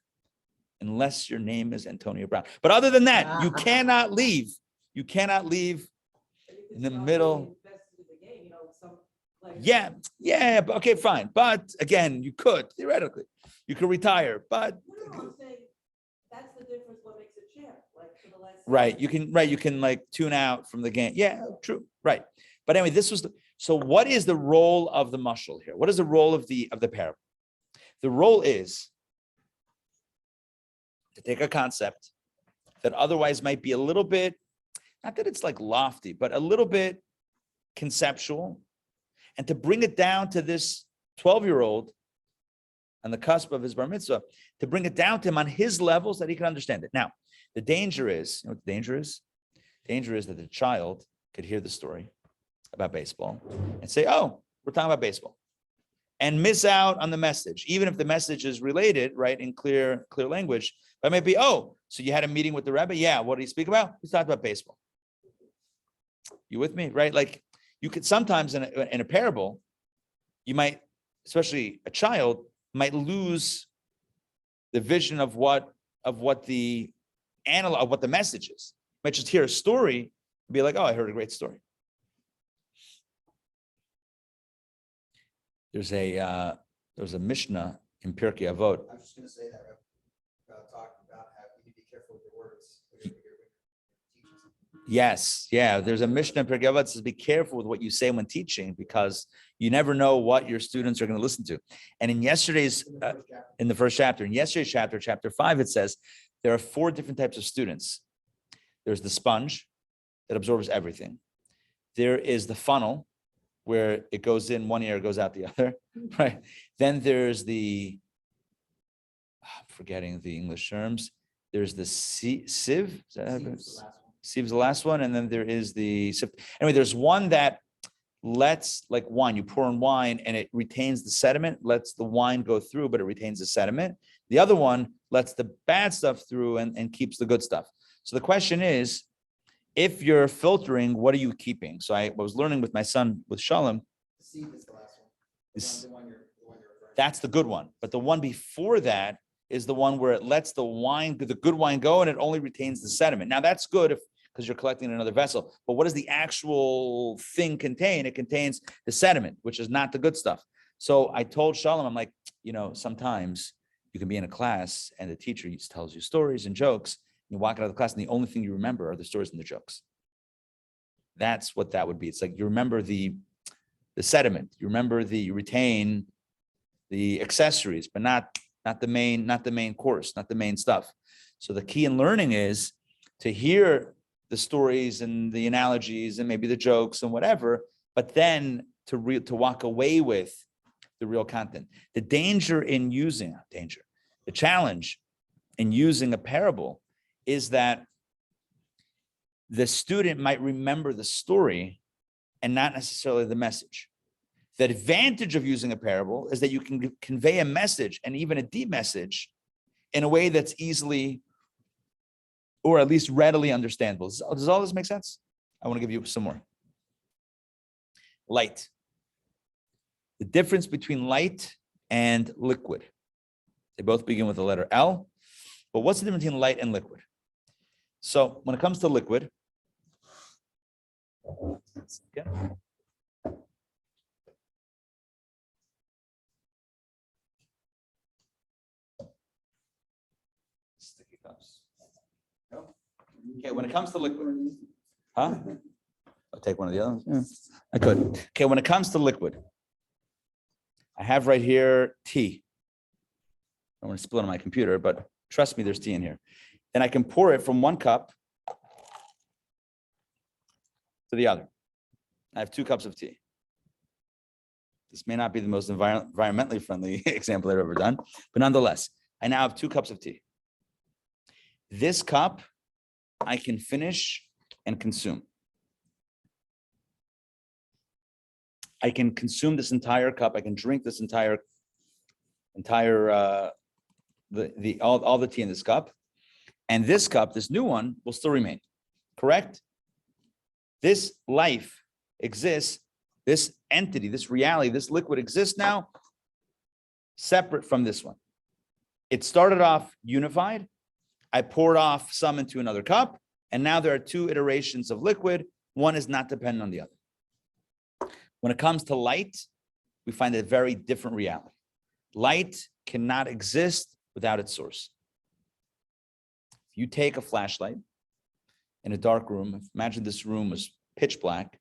Speaker 1: unless your name is Antonio Brown. But other than that, you cannot leave. You cannot leave in the middle. Yeah, okay, fine. But again, you could, theoretically, you could retire, but.
Speaker 4: No, I'm saying that's the difference, what makes it chair, like for the last.
Speaker 1: Right, you can like tune out from the game. Yeah, true, right. But anyway, so what is the role of the mashal here? What is the role of the parable? The role is to take a concept that otherwise might be a little bit, not that it's like lofty, but a little bit conceptual, and to bring it down to this 12-year-old on the cusp of his bar mitzvah, to bring it down to him on his levels that he can understand it. Now, the danger is, you know what the danger is? Danger is that the child could hear the story about baseball and say, oh, we're talking about baseball. and miss out on the message, even if the message is related, right, in clear language. But it might be, oh, so you had a meeting with the Rabbi? Yeah, what did he speak about? He talked about baseball. You with me, right? Like you could sometimes in a parable, you might, especially a child, might lose the vision of what the analog of what the message is. You might just hear a story and be like, oh, I heard a great story. There's a Mishnah in Pirkei Avot.
Speaker 6: I was just gonna say that, talking about how you need to be careful with your words. when you're teaching something.
Speaker 1: Yes, yeah. There's a Mishnah in Pirkei Avot that says be careful with what you say when teaching because you never know what your students are going to listen to. And in yesterday's, in the first chapter, in yesterday's chapter, chapter 5, it says there are 4 different types of students. There's the sponge that absorbs everything. There is the funnel where it goes in one ear, goes out the other, right? Then there's I'm forgetting the English terms. There's the sieve. Is that how it goes? Sieve's the last one. And then there is the sieve. Anyway, there's one that lets, like wine, you pour in wine and it retains the sediment, lets the wine go through, but it retains the sediment. The other one lets the bad stuff through and keeps the good stuff. So the question is, if you're filtering, what are you keeping? So I was learning with my son, with Shalom.
Speaker 6: The seed is the last one.
Speaker 1: This-
Speaker 6: The one you're referring to.
Speaker 1: That's the good one. But the one before that is the one where it lets the good wine go and it only retains the sediment. Now that's good because you're collecting another vessel. But what does the actual thing contain? It contains the sediment, which is not the good stuff. So I told Shalom, I'm like, sometimes you can be in a class and the teacher tells you stories and jokes. You walk out of the class and the only thing you remember are the stories and the jokes. That's what that would be. It's like you remember the sediment, you retain the accessories, but not the main course, not the main stuff. So the key in learning is to hear the stories and the analogies and maybe the jokes and whatever, but then to walk away with the real content. The challenge in using a parable is that the student might remember the story and not necessarily the message. The advantage of using a parable is that you can convey a message and even a deep message in a way that's easily or at least readily understandable. Does all this make sense? I want to give you some more. Light. The difference between light and liquid. They both begin with the letter L, but what's the difference between light and liquid? So when it comes to liquid, sticky cups. Okay, when it comes to liquid, huh? I'll take one of the other ones. Yeah, I could. Okay, when it comes to liquid, I have right here tea. I want to spill it on my computer, but trust me, there's tea in here. And I can pour it from one cup to the other. I have 2 cups of tea. This may not be the most environmentally friendly example I've ever done, but nonetheless, I now have 2 cups of tea. This cup, I can finish and consume. I can consume this entire cup. I can drink this entire all the tea in this cup. And this cup, this new one, will still remain, correct? This life exists, this entity, this reality, this liquid exists now separate from this one. It started off unified. I poured off some into another cup, and now there are 2 iterations of liquid. One is not dependent on the other. When it comes to light, we find a very different reality. Light cannot exist without its source. If you take a flashlight in a dark room, imagine this room was pitch black,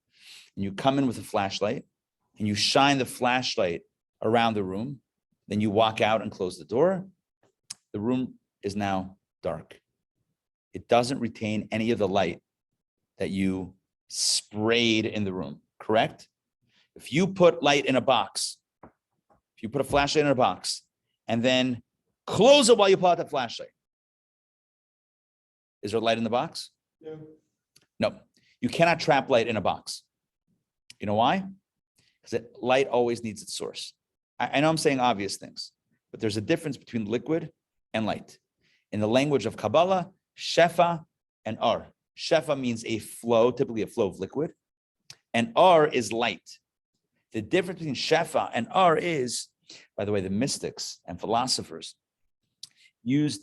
Speaker 1: and you come in with a flashlight and you shine the flashlight around the room, then you walk out and close the door, the room is now dark. It doesn't retain any of the light that you sprayed in the room, correct? If you put light in a box, if you put a flashlight in a box and then close it while you pull out that flashlight, is there light in the box? No, you cannot trap light in a box. You know why? Because light always needs its source. I know I'm saying obvious things, but there's a difference between liquid and light. In the language of Kabbalah, shefa and ar. Shefa means a flow, typically a flow of liquid, and ar is light. The difference between shefa and ar is, by the way, the mystics and philosophers use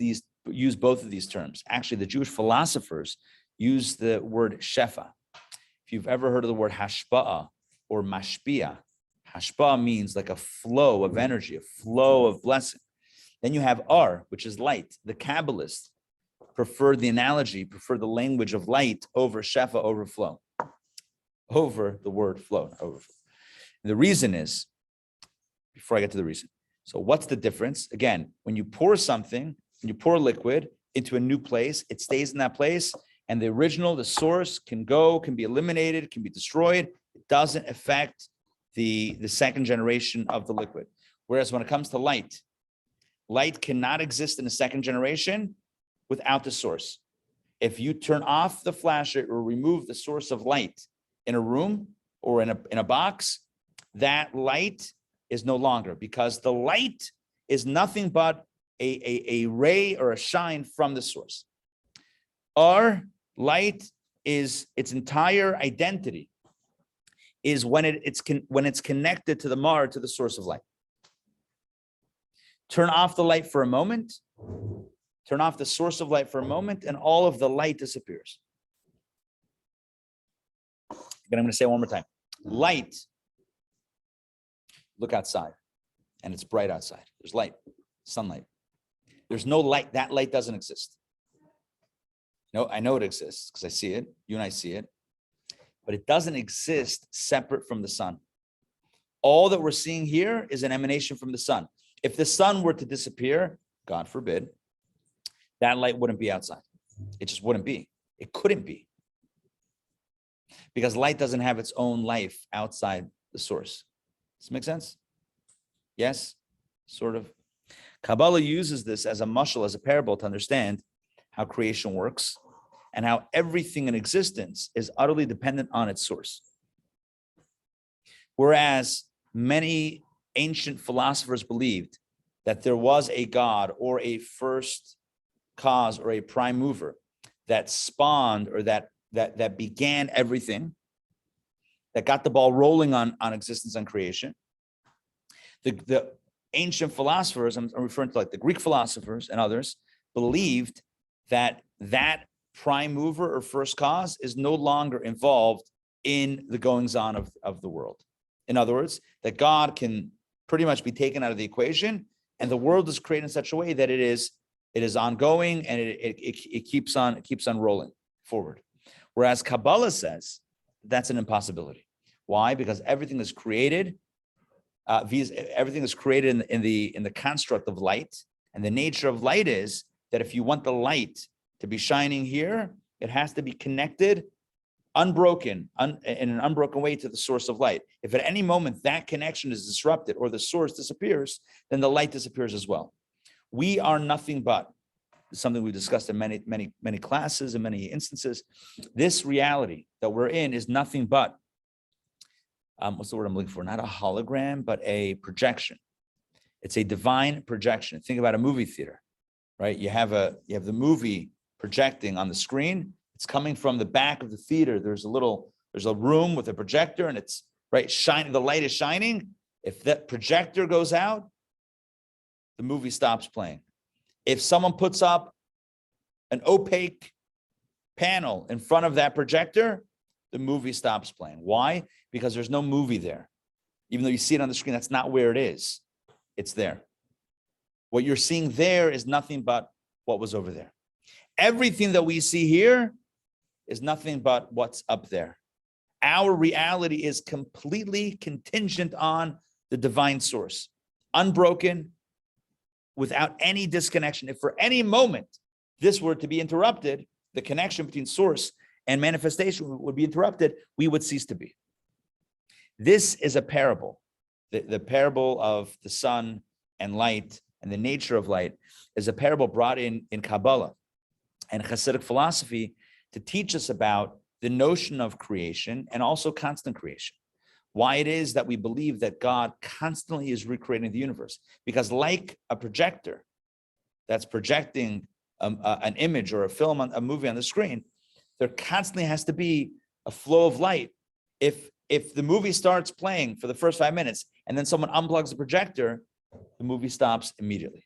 Speaker 1: both of these terms. Actually, the Jewish philosophers use the word shefa. If you've ever heard of the word hashpa'ah or mashpia, hashpa'ah means like a flow of energy, a flow of blessing. Then you have ar, which is light. The Kabbalists prefer the language of light over shefa, over flow, over the word flow, overflow. And the reason is, before I get to the reason, so what's the difference? Again, when you pour something, when you pour liquid into a new place, it stays in that place, and the original, the source, can be eliminated, can be destroyed. It doesn't affect the second generation of the liquid. Whereas when it comes to light cannot exist in a second generation without the source. If you turn off the flashlight or remove the source of light in a room or in a box, that light is no longer, because the light is nothing but a ray or a shine from the source. Our light is its entire identity is when it's connected to the mar, to the source of light. Turn off the light for a moment, turn off the source of light for a moment, and all of the light disappears. But I'm going to say it one more time. Light, look outside, and it's bright outside. There's light, sunlight. There's no light. That light doesn't exist. No, I know it exists because I see it. You and I see it. But it doesn't exist separate from the sun. All that we're seeing here is an emanation from the sun. If the sun were to disappear, God forbid, that light wouldn't be outside. It just wouldn't be. It couldn't be. Because light doesn't have its own life outside the source. Does this make sense? Yes? Sort of. Kabbalah uses this as a mashal, as a parable, to understand how creation works and how everything in existence is utterly dependent on its source. Whereas many ancient philosophers believed that there was a God or a first cause or a prime mover that spawned or that began everything, that got the ball rolling on existence and creation. The ancient philosophers, I'm referring to like the Greek philosophers and others, believed that prime mover or first cause is no longer involved in the goings on of the world. In other words, that God can pretty much be taken out of the equation, and the world is created in such a way that it is ongoing and it keeps on rolling forward. Whereas Kabbalah says that's an impossibility. Why? Because everything is created. Everything is created in the construct of light, and the nature of light is that if you want the light to be shining here, it has to be connected, unbroken, in an unbroken way to the source of light. If at any moment that connection is disrupted or the source disappears, then the light disappears as well. We are nothing but, something we discussed in many classes and many instances. This reality that we're in is nothing but, what's the word I'm looking for? Not a hologram, but a projection. It's a divine projection. Think about a movie theater, right? You have the movie projecting on the screen. It's coming from the back of the theater. There's a room with a projector, and it's right shining. The light is shining. If that projector goes out, the movie stops playing. If someone puts up an opaque panel in front of that projector, the movie stops playing. Why? Because there's no movie there. Even though you see it on the screen, that's not where it is. It's there. What you're seeing there is nothing but what was over there. Everything that we see here is nothing but what's up there. Our reality is completely contingent on the divine source, unbroken, without any disconnection. If for any moment this were to be interrupted, the connection between source and manifestation would be interrupted, we would cease to be. This is a parable. The parable of the sun and light and the nature of light is a parable brought in Kabbalah and Hasidic philosophy to teach us about the notion of creation and also constant creation. why it is that we believe that God constantly is recreating the universe. Because like a projector that's projecting an image or a film, a movie on the screen, there constantly has to be a flow of light. If the movie starts playing for the first 5 minutes and then someone unplugs the projector, the movie stops immediately.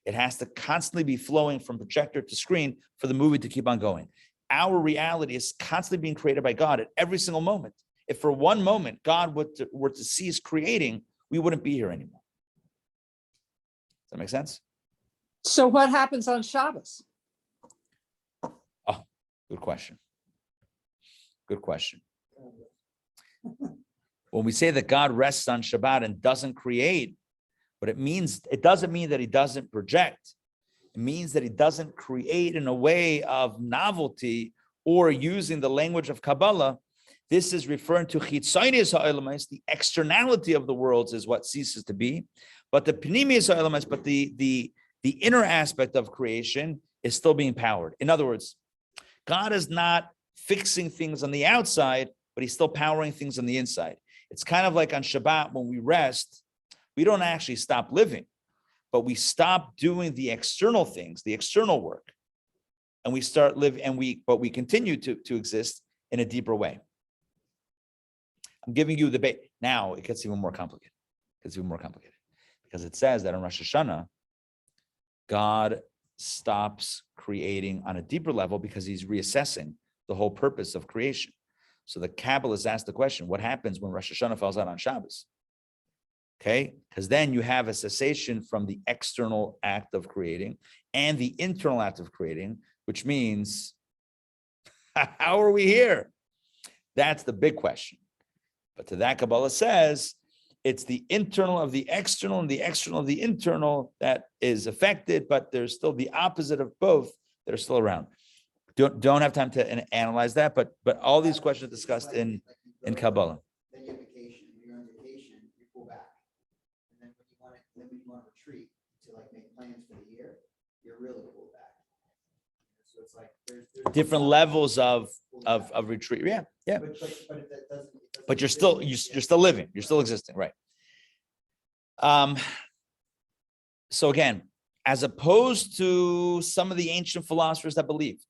Speaker 1: It has to constantly be flowing from projector to screen for the movie to keep on going. Our reality is constantly being created by God at every single moment. If for one moment God were to cease creating, we wouldn't be here anymore. Does that make sense?
Speaker 2: So what happens on Shabbos?
Speaker 1: Oh, good question. Good question. When we say that God rests on Shabbat and doesn't create, what it means, it doesn't mean that he doesn't project. It means that he doesn't create in a way of novelty or using the language of Kabbalah. This is referring to chitzonius ha'olamos, the externality of the worlds is what ceases to be, but the pnimius ha'olamos, but the inner aspect of creation is still being powered. In other words, God is not fixing things on the outside, but he's still powering things on the inside. It's kind of like on Shabbat when we rest, we don't actually stop living, but we stop doing the external things, the external work, and we start living, but we continue to exist in a deeper way. I'm giving you the base. Now it gets even more complicated. Because it says that on Rosh Hashanah, God stops creating on a deeper level because he's reassessing the whole purpose of creation. So the Kabbalists ask the question, what happens when Rosh Hashanah falls out on Shabbos? Okay, because then you have a cessation from the external act of creating and the internal act of creating, which means, how are we here? That's the big question. But to that, Kabbalah says, it's the internal of the external and the external of the internal that is affected, but there's still the opposite of both that are still around. Don't have time to analyze that, but all these questions are discussed in Kabbalah.
Speaker 6: Then you have vacation. When you're on vacation, you pull back. And then when you want to retreat to like make plans for the year, you're really pulled back. So it's like there's
Speaker 1: Different levels of retreat. Yeah. But you're still living, you're still existing, right? So again, as opposed to some of the ancient philosophers that believed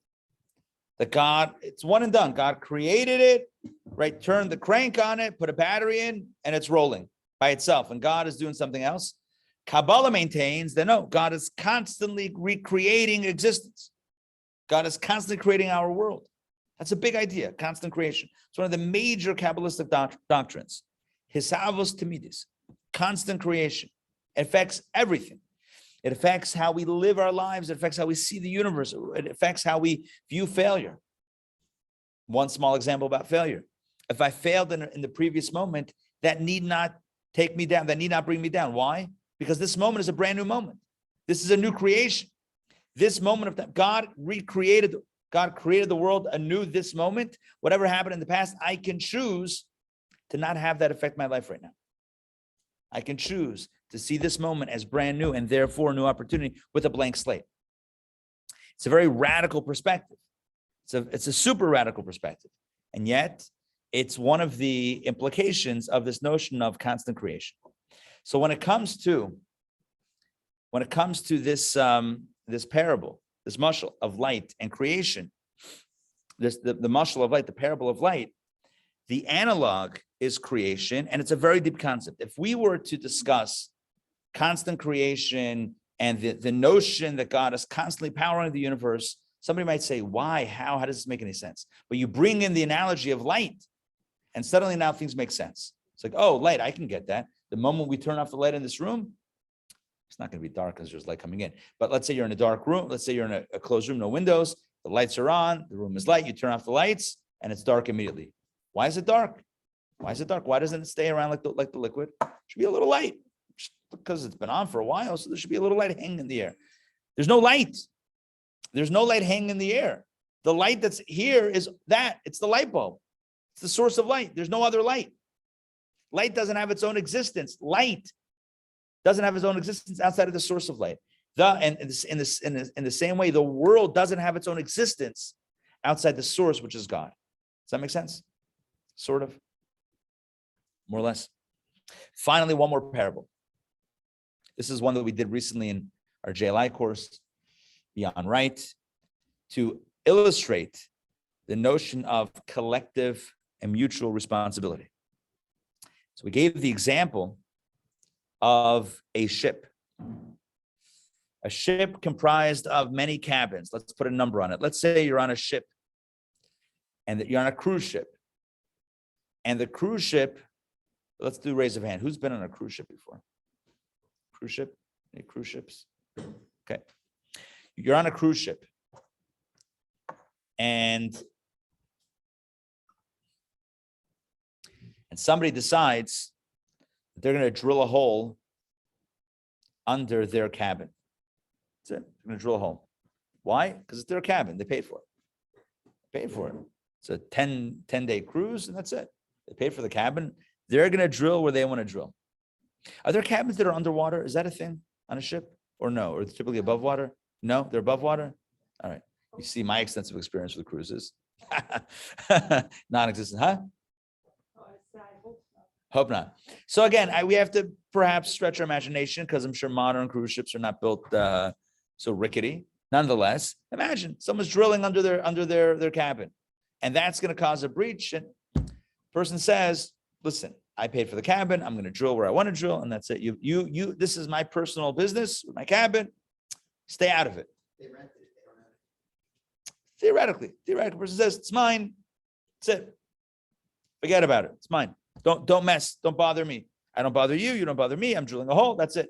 Speaker 1: that God, it's one and done. God created it, right? Turn the crank on it, put a battery in, and it's rolling by itself. And God is doing something else. Kabbalah maintains that no, God is constantly recreating existence. God is constantly creating our world. That's a big idea, constant creation. It's one of the major Kabbalistic doctrines. Hisavos timidis, constant creation. It affects everything. It affects how we live our lives. It affects how we see the universe. It affects how we view failure. One small example about failure. If I failed in the previous moment, that need not take me down. That need not bring me down. Why? Because this moment is a brand new moment. This is a new creation. This moment of time, God created the world anew this moment. Whatever happened in the past, I can choose to not have that affect my life right now. I can choose to see this moment as brand new and therefore a new opportunity with a blank slate. It's a very radical perspective. It's a super radical perspective. And yet it's one of the implications of this notion of constant creation. So when it comes to this, this parable, this mashal of light and creation, the mashal of light, the parable of light, the analog is creation, and it's a very deep concept. If we were to discuss constant creation and the notion that God is constantly powering the universe, somebody might say, why, how does this make any sense? But you bring in the analogy of light, and suddenly now things make sense. It's like, oh, light, I can get that. The moment we turn off the light in this room, it's not going to be dark because there's light coming in. But let's say you're in a dark room. Let's say you're in a closed room, no windows. The lights are on. The room is light. You turn off the lights, and it's dark immediately. Why is it dark? Why is it dark? Why doesn't it stay around like the liquid? It should be a little light just because it's been on for a while. So there should be a little light hanging in the air. There's no light. There's no light hanging in the air. The light that's here is that. It's the light bulb. It's the source of light. There's no other light. Light doesn't have its own existence. Light doesn't have its own existence outside of the source of light. In the same way, the world doesn't have its own existence outside the source, which is God. Does that make sense? Sort of. more or less. Finally, one more parable. This is one that we did recently in our JLI course, Beyond Right, to illustrate the notion of collective and mutual responsibility. So we gave the example of a ship comprised of many cabins. Let's put a number on it. Let's say you're on a ship and that you're on a cruise ship. And the cruise ship, let's do raise of hand. Who's been on a cruise ship before? Cruise ship? Any cruise ships? Okay. You're on a cruise ship. And somebody decides that they're going to drill a hole under their cabin. That's it. They're going to drill a hole. Why? Because it's their cabin. They paid for it. Paid for it. It's a 10-day cruise, and that's it. They paid for the cabin. They're going to drill where they want to drill. Are there cabins that are underwater? Is that a thing on a ship? Or no? Or typically above water? No, they're above water? All right. You see my extensive experience with cruises. Non-existent, huh? Hope not. So again, we have to perhaps stretch our imagination because I'm sure modern cruise ships are not built so rickety. Nonetheless, imagine someone's drilling under their cabin, and that's going to cause a breach. And person says, "Listen, I paid for the cabin. I'm going to drill where I want to drill, and that's it. You. This is my personal business with my cabin. Stay out of it."
Speaker 6: They rented it, they don't own it.
Speaker 1: Theoretically, person says it's mine. That's it. Forget about it. It's mine. Don't mess. Don't bother me. I don't bother you. You don't bother me. I'm drilling a hole. That's it.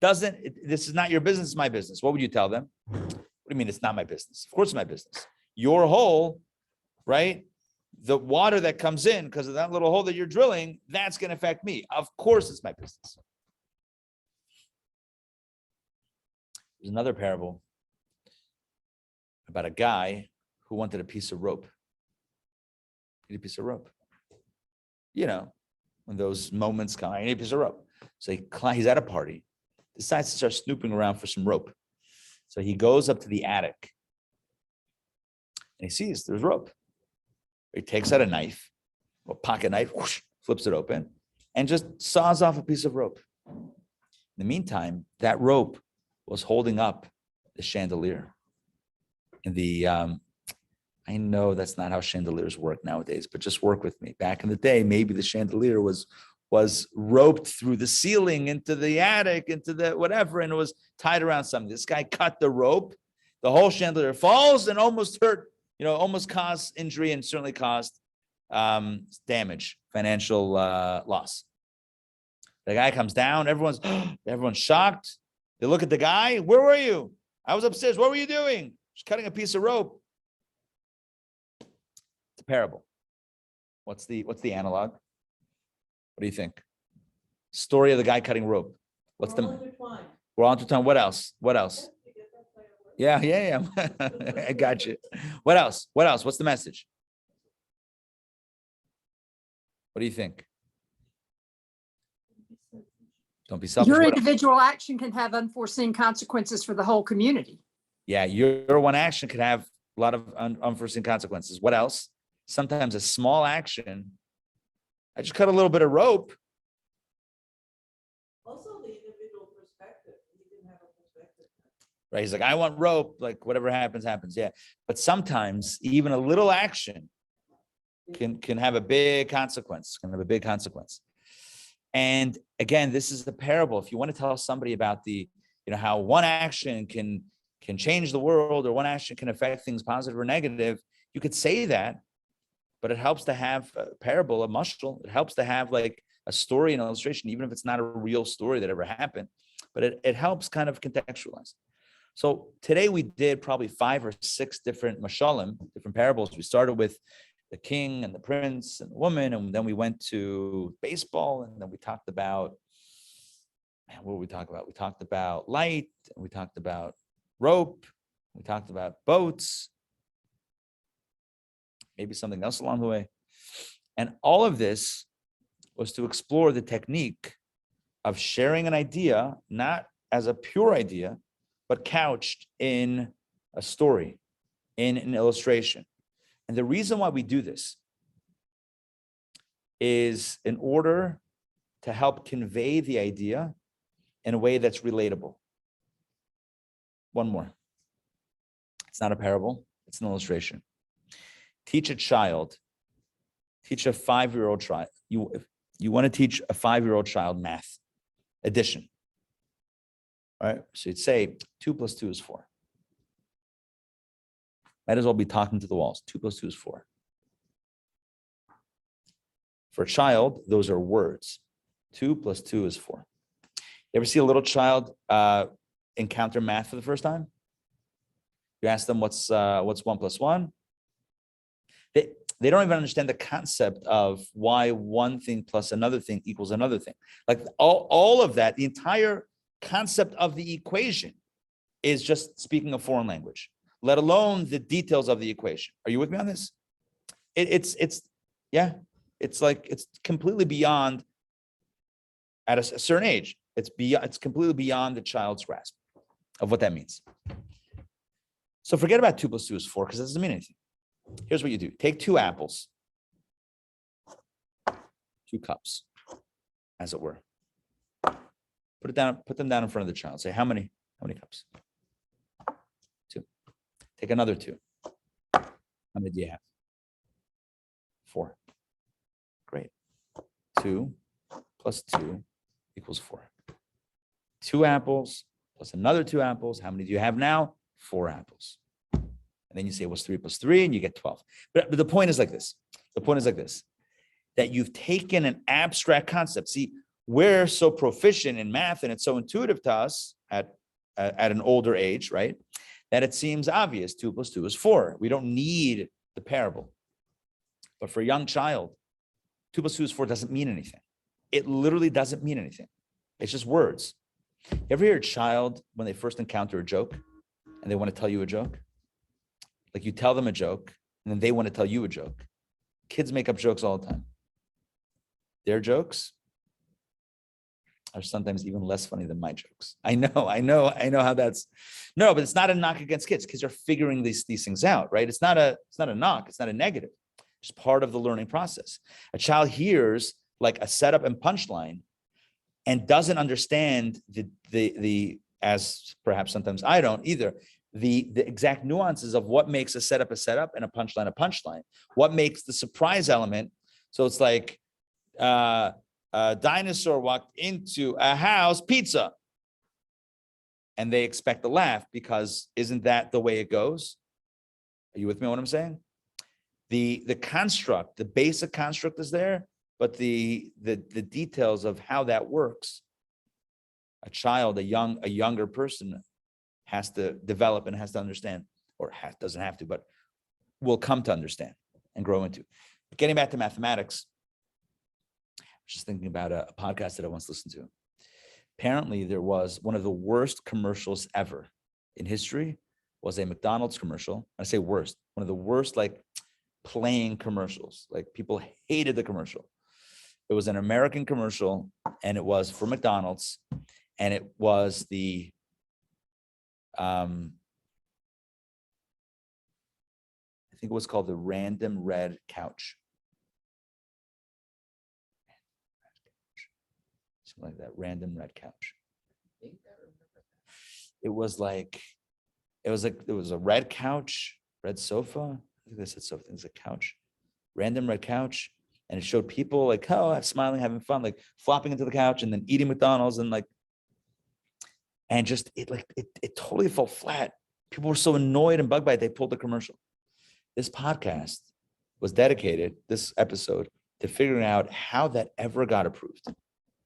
Speaker 1: This is not your business. It's my business. What would you tell them? What do you mean it's not my business? Of course it's my business. Your hole, right? The water that comes in because of that little hole that you're drilling, that's going to affect me. Of course it's my business. There's another parable about a guy who wanted a piece of rope. He need a piece of rope. You know, when those moments come, I need a piece of rope. So he's at a party, decides to start snooping around for some rope. So he goes up to the attic and he sees there's rope. He takes out a knife, a pocket knife, whoosh, flips it open, and just saws off a piece of rope. In the meantime, that rope was holding up the chandelier. And I know that's not how chandeliers work nowadays, but just work with me. Back in the day, maybe the chandelier was roped through the ceiling into the attic, into the whatever, and it was tied around something. This guy cut the rope, the whole chandelier falls and almost hurt, almost caused injury and certainly caused damage, financial loss. The guy comes down, everyone's shocked. They look at the guy, where were you? I was upstairs. What were you doing? Just cutting a piece of rope. It's a parable. What's the analog? What do you think? Story of the guy cutting rope. What's
Speaker 4: We're all intertwined.
Speaker 1: We're on to time. What else? Yeah. I got you. What else? What's the message? What do you think? Don't be selfish.
Speaker 2: Your
Speaker 1: What else?
Speaker 2: individual action can have unforeseen consequences for the whole community.
Speaker 1: Yeah, your one action could have a lot of unforeseen consequences. What else? Sometimes a small action. I just cut a little bit of rope.
Speaker 4: Also, the individual perspective. You can have a perspective.
Speaker 1: Right? He's like, I want rope. Like whatever happens, happens. Yeah. But sometimes even a little action can have a big consequence. And again, this is the parable. If you want to tell somebody about how one action can change the world, or one action can affect things positive or negative, you could say that, but it helps to have a parable, a mashal. It helps to have like a story and illustration, even if it's not a real story that ever happened, but it helps kind of contextualize. So today we did probably 5 or 6 different mashalim, different parables. We started with the king and the prince and the woman, and then we went to baseball, and then we talked about, what did we talk about? We talked about light, and we talked about rope, we talked about boats, maybe something else along the way. And all of this was to explore the technique of sharing an idea, not as a pure idea, but couched in a story, in an illustration. And the reason why we do this is in order to help convey the idea in a way that's relatable. One more. It's not a parable, it's an illustration. Teach a 5-year-old child. If you want to teach a 5-year-old child math, addition. All right, so you'd say 2 + 2 is 4. Might as well be talking to the walls. 2 + 2 is 4. For a child, those are words. 2 + 2 is 4. You ever see a little child encounter math for the first time? You ask them what's 1 + 1. They don't even understand the concept of why one thing plus another thing equals another thing. Like all of that, the entire concept of the equation is just speaking a foreign language, let alone the details of the equation. Are you with me on this? It's completely beyond, at a certain age, it's completely beyond the child's grasp of what that means. So forget about 2 + 2 is 4, because it doesn't mean anything. Here's what you do. Take 2 apples, 2 cups, as it were. Put them down in front of the child. Say, how many cups? 2. Take another 2. How many do you have? 4. Great. 2 + 2 = 4. 2 apples plus another 2 apples. How many do you have now? 4 apples. And then you say, what's 3 + 3? And you get 12. But the point is like this. The point is like this, that you've taken an abstract concept. See, we're so proficient in math and it's so intuitive to us at an older age, right? That it seems obvious 2 + 2 is 4. We don't need the parable. But for a young child, 2 + 2 is 4 doesn't mean anything. It literally doesn't mean anything. It's just words. You ever hear a child when they first encounter a joke and they want to tell you a joke? Like you tell them a joke and then they want to tell you a joke. Kids make up jokes all the time. Their jokes are sometimes even less funny than my jokes. I know how that's, no, but it's not a knock against kids. Kids are figuring these things out, right? It's not a knock. It's not a negative. It's part of the learning process. A child hears like a setup and punchline and doesn't understand the as perhaps sometimes I don't either, the exact nuances of what makes a setup and a punchline, what makes the surprise element. So it's like a dinosaur walked into a house, pizza, and they expect a laugh because isn't that the way it goes? Are you with me on what I'm saying? The construct, the basic construct is there, but the details of how that works, a child, a younger person has to develop and has to understand, or doesn't have to, but will come to understand and grow into. But getting back to mathematics, I was just thinking about a podcast that I once listened to. Apparently, there was one of the worst commercials ever in history was a McDonald's commercial. I say worst, one of the worst, like playing commercials. Like people hated the commercial. It was an American commercial and it was for McDonald's, and it was the I think it was called the random red couch. Something like that, random red couch. It was a red couch, red sofa. I think they said sofa, it's a couch, random red couch. And it showed people like, oh, smiling, having fun, like flopping into the couch and then eating McDonald's and like, and just it totally fell flat. People were so annoyed and bugged by it, they pulled the commercial. This podcast was dedicated, this episode, to figuring out how that ever got approved.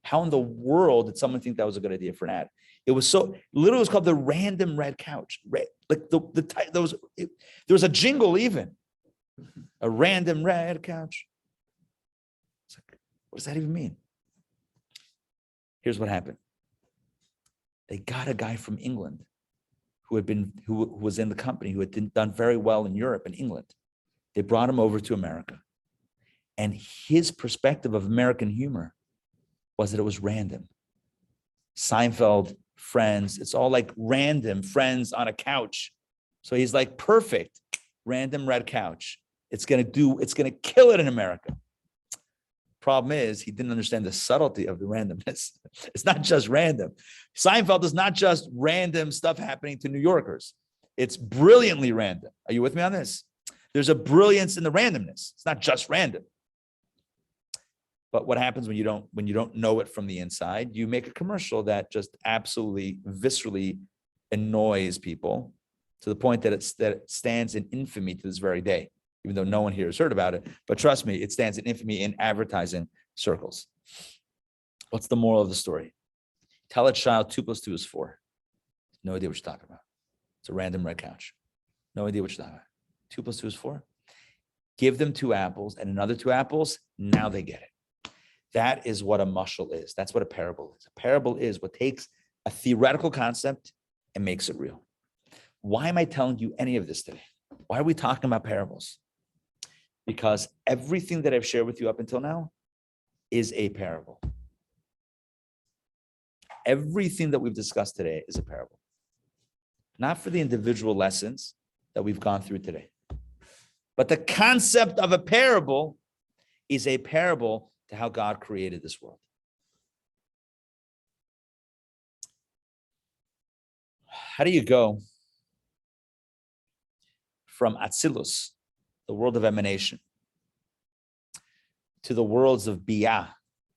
Speaker 1: How in the world did someone think that was a good idea for an ad? It was so literally, it was called the random red couch. Like there was a jingle even, a random red couch. It's like, what does that even mean? Here's what happened. They got a guy from England who was in the company, who had done very well in Europe and England. They brought him over to America. And his perspective of American humor was that it was random. Seinfeld, Friends, it's all like random, friends on a couch. So he's like, perfect, random red couch. It's gonna kill it in America. Problem is, he didn't understand the subtlety of the randomness. It's not just random. Seinfeld is not just random stuff happening to New Yorkers. It's brilliantly random. Are you with me on this? There's a brilliance in the randomness. It's not just random. But what happens when you don't know it from the inside? You make a commercial that just absolutely viscerally annoys people to the point that it stands in infamy to this very day, even though no one here has heard about it. But trust me, it stands in infamy in advertising circles. What's the moral of the story? Tell a child 2 + 2 is 4. No idea what you're talking about. It's a random red couch. No idea what you're talking about. 2 + 2 is 4. Give them 2 apples and another 2 apples. Now they get it. That is what a mushal is. That's what a parable is. A parable is what takes a theoretical concept and makes it real. Why am I telling you any of this today? Why are we talking about parables? Because everything that I've shared with you up until now is a parable. Everything that we've discussed today is a parable. Not for the individual lessons that we've gone through today, but the concept of a parable is a parable to how God created this world. How do you go from Atzilus, the world of emanation, to the worlds of Biyah,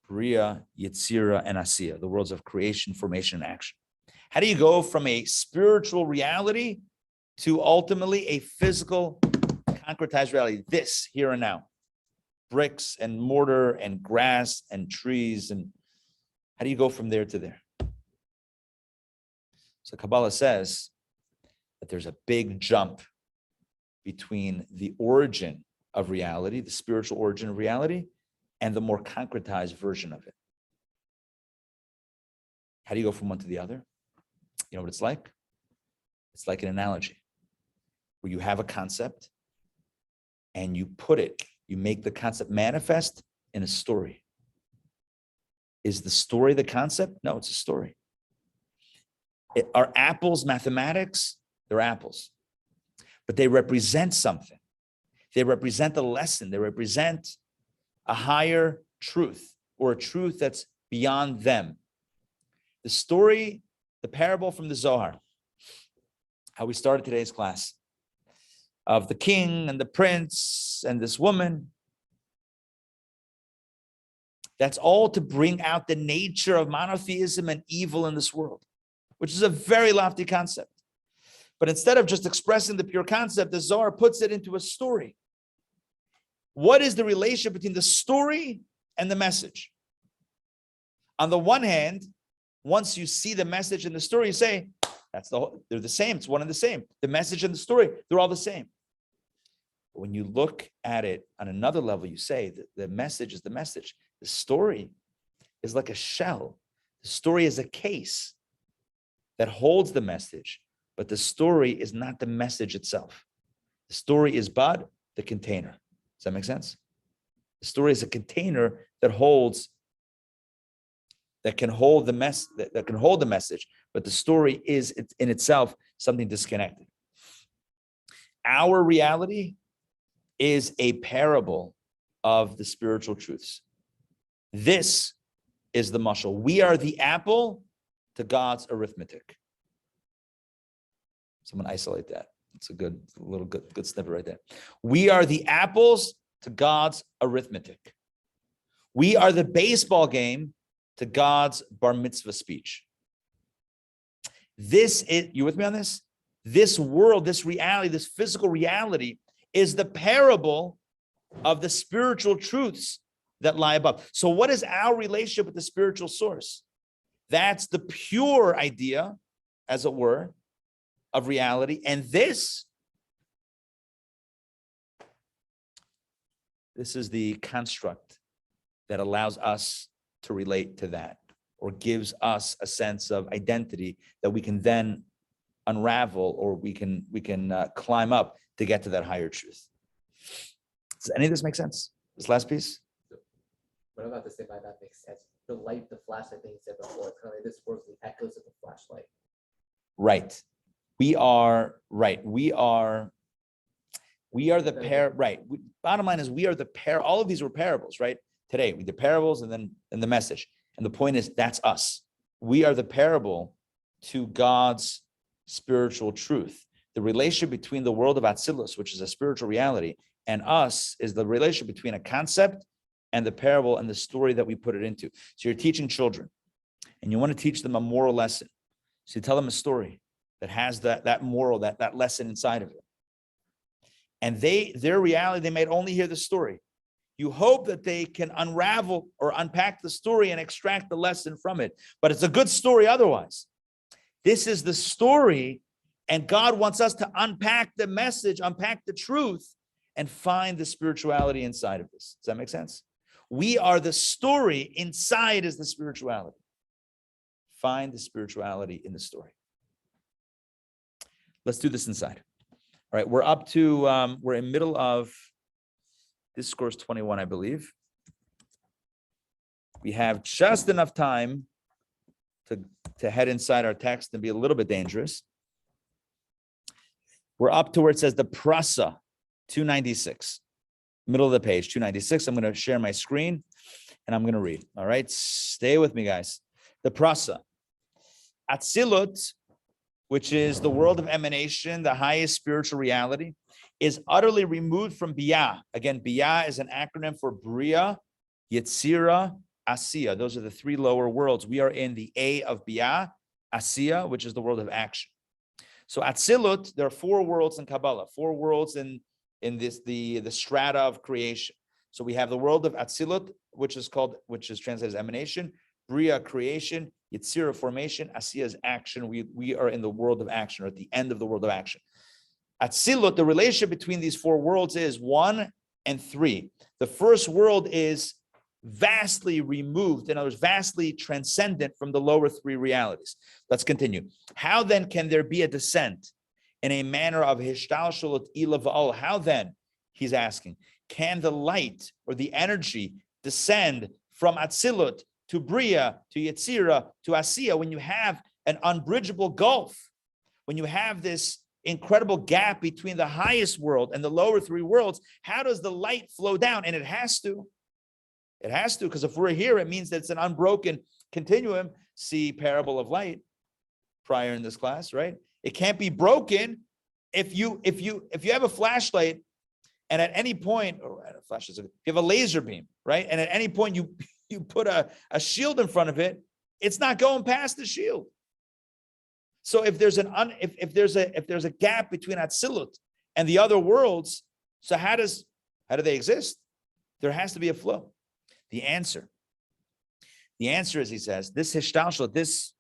Speaker 1: Bria, Yetzira, and Asiya, the worlds of creation, formation, and action? How do you go from a spiritual reality to ultimately a physical, concretized reality? This, here and now. Bricks and mortar and grass and trees. And how do you go from there to there? So Kabbalah says that there's a big jump between the origin of reality, the spiritual origin of reality, and the more concretized version of it. How do you go from one to the other? You know what it's like? It's like an analogy where you have a concept and you make the concept manifest in a story. Is the story the concept? No, it's a story. Are apples mathematics? They're apples. But they represent something. They represent a lesson. They represent a higher truth or a truth that's beyond them. The story, the parable from the Zohar, how we started today's class, of the king and the prince and this woman. That's all to bring out the nature of monotheism and evil in this world, which is a very lofty concept. But instead of just expressing the pure concept, the Zohar puts it into a story. What is the relationship between the story and the message? On the one hand, once you see the message in the story, you say, they're the same. It's one and the same. The message and the story, they're all the same. But when you look at it on another level, you say that the message is the message. The story is like a shell. The story is a case that holds the message, but the story is not the message itself. The story is but the container. Does that make sense? The story is a container that can hold the message, but the story is in itself something disconnected. Our reality is a parable of the spiritual truths. This is the mushal. We are the apple to God's arithmetic. Someone isolate that. It's a good snippet right there. We are the apples to God's arithmetic. We are the baseball game to God's bar mitzvah speech. You with me on this? This world, this reality, this physical reality is the parable of the spiritual truths that lie above. So what is our relationship with the spiritual source? That's the pure idea, as it were, of reality. And this is the construct that allows us to relate to that, or gives us a sense of identity that we can then unravel, or we can climb up to get to that higher truth. Does any of this make sense? This last piece?
Speaker 5: What I'm about to say by that makes sense. The light, the flashlight thing you said before, it's kind of like this world's the echoes of the flashlight.
Speaker 1: Right. We are the pair, right. Bottom line is we are the pair. All of these were parables, right? today. We did parables and then the message. And the point is, that's us. We are the parable to God's spiritual truth. The relationship between the world of Atzilus, which is a spiritual reality, and us is the relationship between a concept and the parable and the story that we put it into. So you're teaching children and you want to teach them a moral lesson. So you tell them a story that has that moral, that lesson inside of it. And their reality, they might only hear the story. You hope that they can unravel or unpack the story and extract the lesson from it. But it's a good story otherwise. This is the story, and God wants us to unpack the message, unpack the truth, and find the spirituality inside of this. Does that make sense? We are the story, inside is the spirituality. Find the spirituality in the story. Let's do this inside. All right, we're up to, we're in middle of Discourse 21, I believe. We have just enough time to head inside our text and be a little bit dangerous. We're up to where it says the prasa, 296, middle of the page, 296. I'm going to share my screen and I'm going to read. All right, stay with me, guys. The prasa, Atzilut, which is the world of emanation, the highest spiritual reality, is utterly removed from Biyah. Again, Biyah is an acronym for Bria, Yetzira, Asiya. Those are the three lower worlds. We are in the A of Biyah, Asiya, which is the world of action. So Atzilut, there are four worlds in Kabbalah, four worlds in this the strata of creation. So we have the world of Atzilut, which is translated as emanation, Bria, creation, Yetzira, formation, Asiya is action. We are in the world of action, or at the end of the world of action. Atzilut, the relationship between these four worlds is 1 and 3. The first world is vastly removed, in other words, vastly transcendent from the lower three realities. Let's continue. How then can there be a descent in a manner of hishtalshalut ila va'ol? How then, he's asking, can the light or the energy descend from Atzilut to Bria, to Yetzira, to Asiya, when you have an unbridgeable gulf, when you have this incredible gap between the highest world and the lower three worlds? How does the light flow down? And it has to. It has to, because if we're here, it means that it's an unbroken continuum. See Parable of Light prior in this class, right? It can't be broken. If you have a flashlight and at any point, or a flashlight, if you have a laser beam, right? And at any point you put a shield in front of it, it's not going past the shield. So if there's if there's a gap between Atzilut and the other worlds, so how do they exist? There has to be a flow. The answer is, he says, this hishtalshalut, this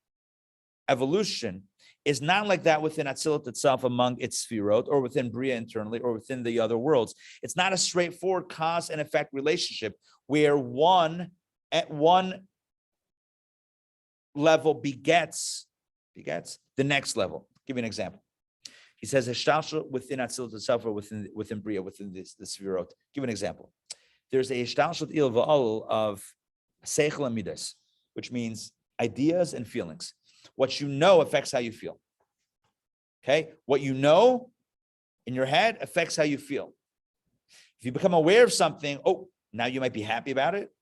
Speaker 1: evolution is not like that within Atzilut itself among its sphirot, or within Bria internally, or within the other worlds. It's not a straightforward cause and effect relationship where one at one level begets the next level. I'll give you an example. He says hishtalshalut within Atzilut itself, or within Bria, within the sphirot. Give an example. There's a hishtalshalut il va'al of seichel and midas, which means ideas and feelings. What you know affects how you feel. Okay? What you know in your head affects how you feel. If you become aware of something, oh, now you might be happy about it.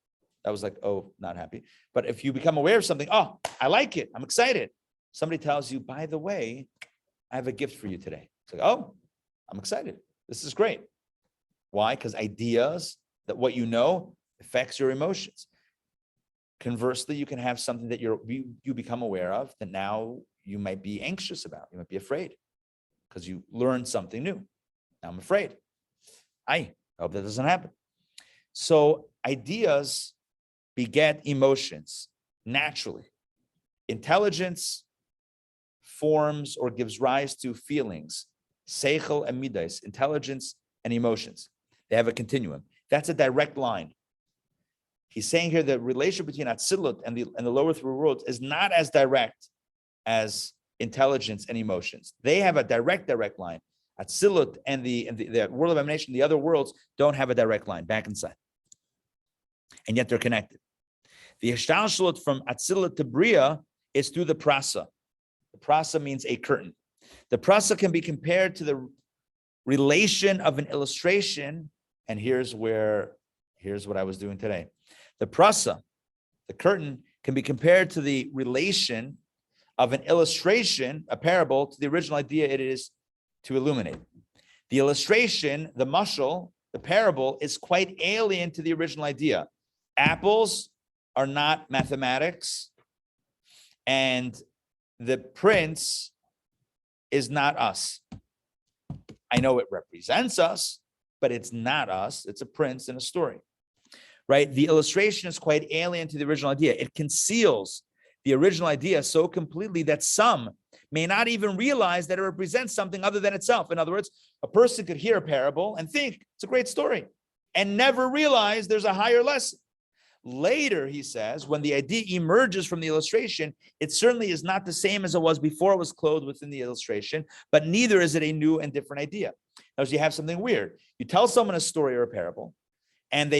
Speaker 1: That was like, oh, not happy. But if you become aware of something, oh, I like it, I'm excited. Somebody tells you, by the way, I have a gift for you today. It's like, oh, I'm excited. This is great. Why? Because ideas, that what you know affects your emotions. Conversely, you can have something that you become aware of that now you might be anxious about. You might be afraid because you learned something new. Now I'm afraid. I hope that doesn't happen. So ideas beget emotions naturally. Intelligence forms or gives rise to feelings. Seichel and midas, intelligence and emotions. They have a continuum. That's a direct line. He's saying here the relationship between Atzilut and the lower three worlds is not as direct as intelligence and emotions. They have a direct line. Atzilut and the world of emanation, the other worlds, don't have a direct line back inside. And yet they're connected. The hishtalshalut from Atzilut to Bria is through the prasa. The prasa means a curtain. The prasa can be compared to the relation of an illustration. And here's where Here's what I was doing today. The prasa, the curtain, can be compared to the relation of an illustration, a parable, to the original idea it is to illuminate. The illustration, the mashal, the parable, is quite alien to the original idea. Apples are not mathematics, and the prince is not us. I know it represents us, but it's not us. It's a prince in a story, right? The illustration is quite alien to the original idea. It conceals the original idea so completely that some may not even realize that it represents something other than itself. In other words, a person could hear a parable and think it's a great story and never realize there's a higher lesson. Later, he says, when the idea emerges from the illustration, it certainly is not the same as it was before it was clothed within the illustration, but neither is it a new and different idea. Now, you have something weird. You tell someone a story or a parable, and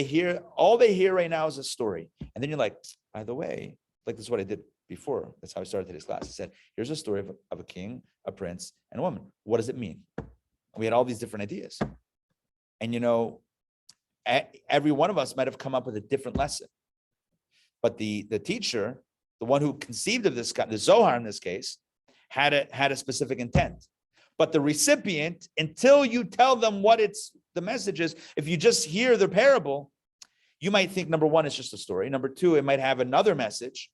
Speaker 1: all they hear right now is a story. And then you're like, by the way, like this is what I did before. That's how I started today's class. I said, here's a story of a king, a prince, and a woman. What does it mean? We had all these different ideas. And every one of us might have come up with a different lesson. But the teacher, the one who conceived of this, the Zohar in this case, had a specific intent. But the recipient, until you tell them what the message is, if you just hear the parable, you might think, number one, it's just a story. Number two, it might have another message.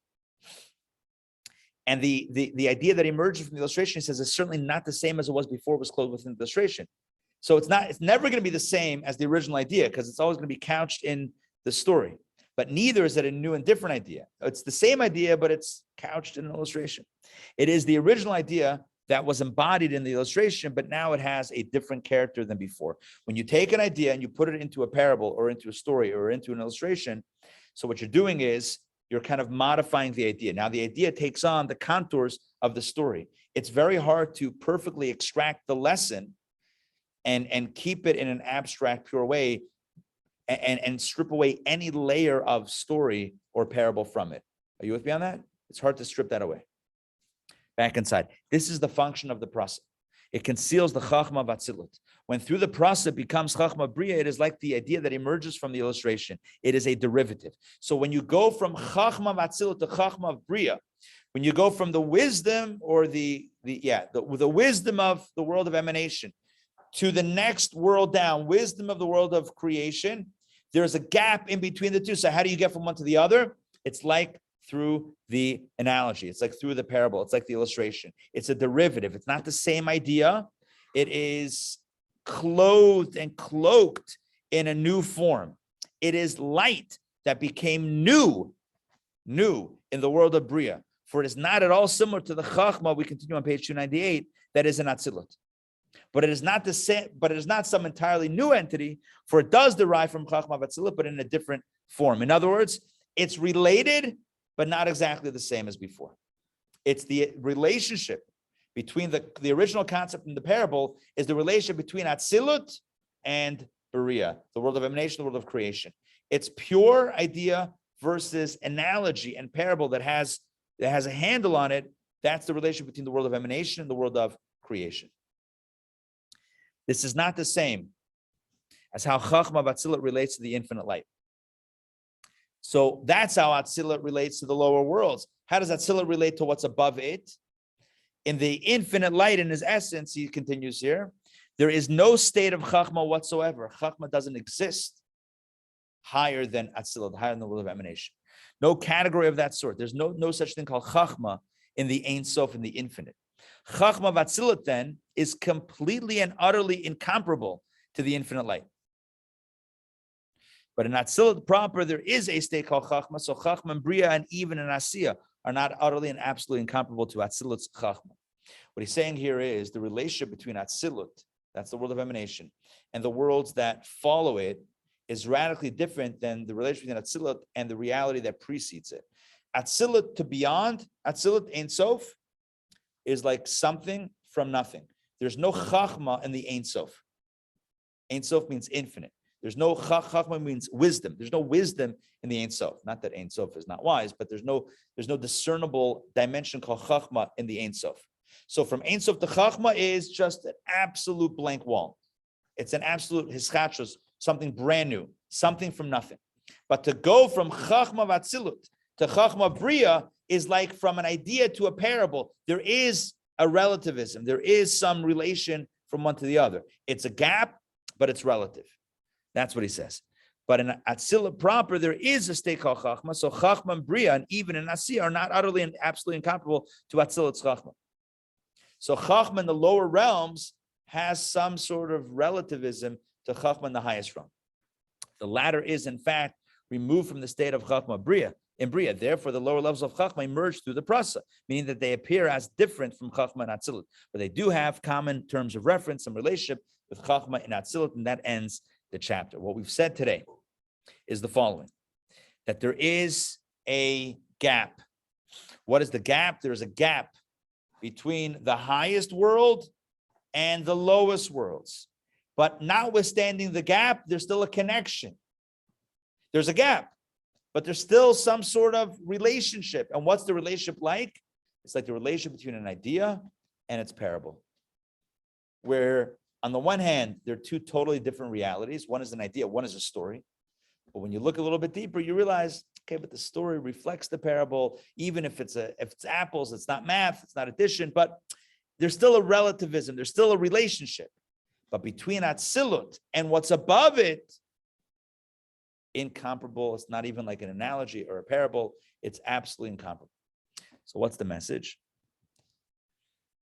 Speaker 1: And the idea that emerges from the illustration, he says, is certainly not the same as it was before it was clothed within the illustration. So it's never going to be the same as the original idea, because it's always going to be couched in the story. But neither is it a new and different idea. It's the same idea, but it's couched in an illustration. It is the original idea that was embodied in the illustration, but now it has a different character than before. When you take an idea and you put it into a parable or into a story or into an illustration, so what you're doing is you're kind of modifying the idea. Now the idea takes on the contours of the story. It's very hard to perfectly extract the lesson and keep it in an abstract, pure way, and strip away any layer of story or parable from it. Are you with me on that? It's hard to strip that away. Back inside. This is the function of the prasa. It conceals the chachma of Atzilut. When through the prasa it becomes chachma bria, it is like the idea that emerges from the illustration. It is a derivative. So when you go from chachma of Atzilut to chachma of bria, when you go from the wisdom or the wisdom of the world of emanation to the next world down, wisdom of the world of creation, there's a gap in between the two. So how do you get from one to the other? It's like through the analogy. It's like through the parable. It's like the illustration. It's a derivative. It's not the same idea. It is clothed and cloaked in a new form. It is light that became new in the world of Bria. For it is not at all similar to the Chachma, we continue on page 298, that is an Atzilut. But it is not the same, but it is not some entirely new entity, for it does derive from Chachma Atzilut, but in a different form. In other words, it's related, but not exactly the same as before. It's the relationship between the original concept in the parable is the relationship between Atzilut and Beria, the world of emanation, the world of creation. It's pure idea versus analogy and parable that has a handle on it. That's the relationship between the world of emanation and the world of creation. This is not the same as how Chachma Atzilut relates to the infinite light. So that's how Atzilut relates to the lower worlds. How does Atzilut relate to what's above it? In the infinite light, in his essence, he continues here, there is no state of Chachma whatsoever. Chachma doesn't exist higher than Atzilut, higher than the world of emanation. No category of that sort. There's no such thing called Chachma in the Ein Sof, in the infinite. Chachma Atzilut then is completely and utterly incomparable to the infinite light. But in Atzilut proper, there is a state called Chachma. So Chachma and Bria and even in Asiya are not utterly and absolutely incomparable to Atzilut's Chachma. What he's saying here is the relationship between Atzilut, that's the world of emanation, and the worlds that follow it is radically different than the relationship between Atzilut and the reality that precedes it. Atzilut to beyond, Atzilut Ein Sof, is like something from nothing. There's no Chachma in the Ein Sof. Ein Sof means infinite. There's no Chachma means wisdom. There's no wisdom in the Ein Sof. Not that Ein Sof is not wise, but there's no discernible dimension called Chachma in the Ein Sof. So from Ein Sof to Chachma is just an absolute blank wall. It's an absolute hischachos, something brand new, something from nothing. But to go from Chachma Vatzilut to Chachma Bria is like from an idea to a parable. There is a relativism. There is some relation from one to the other. It's a gap, but it's relative. That's what he says. But in Atzilut proper, there is a state called Chachma. So Chachma and Bria, and even in Asiya, are not utterly and absolutely incomparable to Atzilut's Chachma. So Chachma in the lower realms has some sort of relativism to Chachma in the highest realm. The latter is, in fact, removed from the state of Chachma Bria. In Bria, therefore, the lower levels of Chachma emerge through the prasa, meaning that they appear as different from Chachma and Atzilut, but they do have common terms of reference and relationship with Chachma and Atzilut, and that ends the chapter. What we've said today is the following, that there is a gap. What is the gap? There is a gap between the highest world and the lowest worlds. But notwithstanding the gap, there's still a connection. There's a gap, but there's still some sort of relationship. And what's the relationship like? It's like the relationship between an idea and its parable, where on the one hand, they're two totally different realities. One is an idea, one is a story. But when you look a little bit deeper, you realize, okay, but the story reflects the parable. Even if it's apples, it's not math, it's not addition, but there's still a relativism, there's still a relationship. But between Atzilut and what's above it, incomparable. It's not even like an analogy or a parable. It's absolutely incomparable. So what's the message?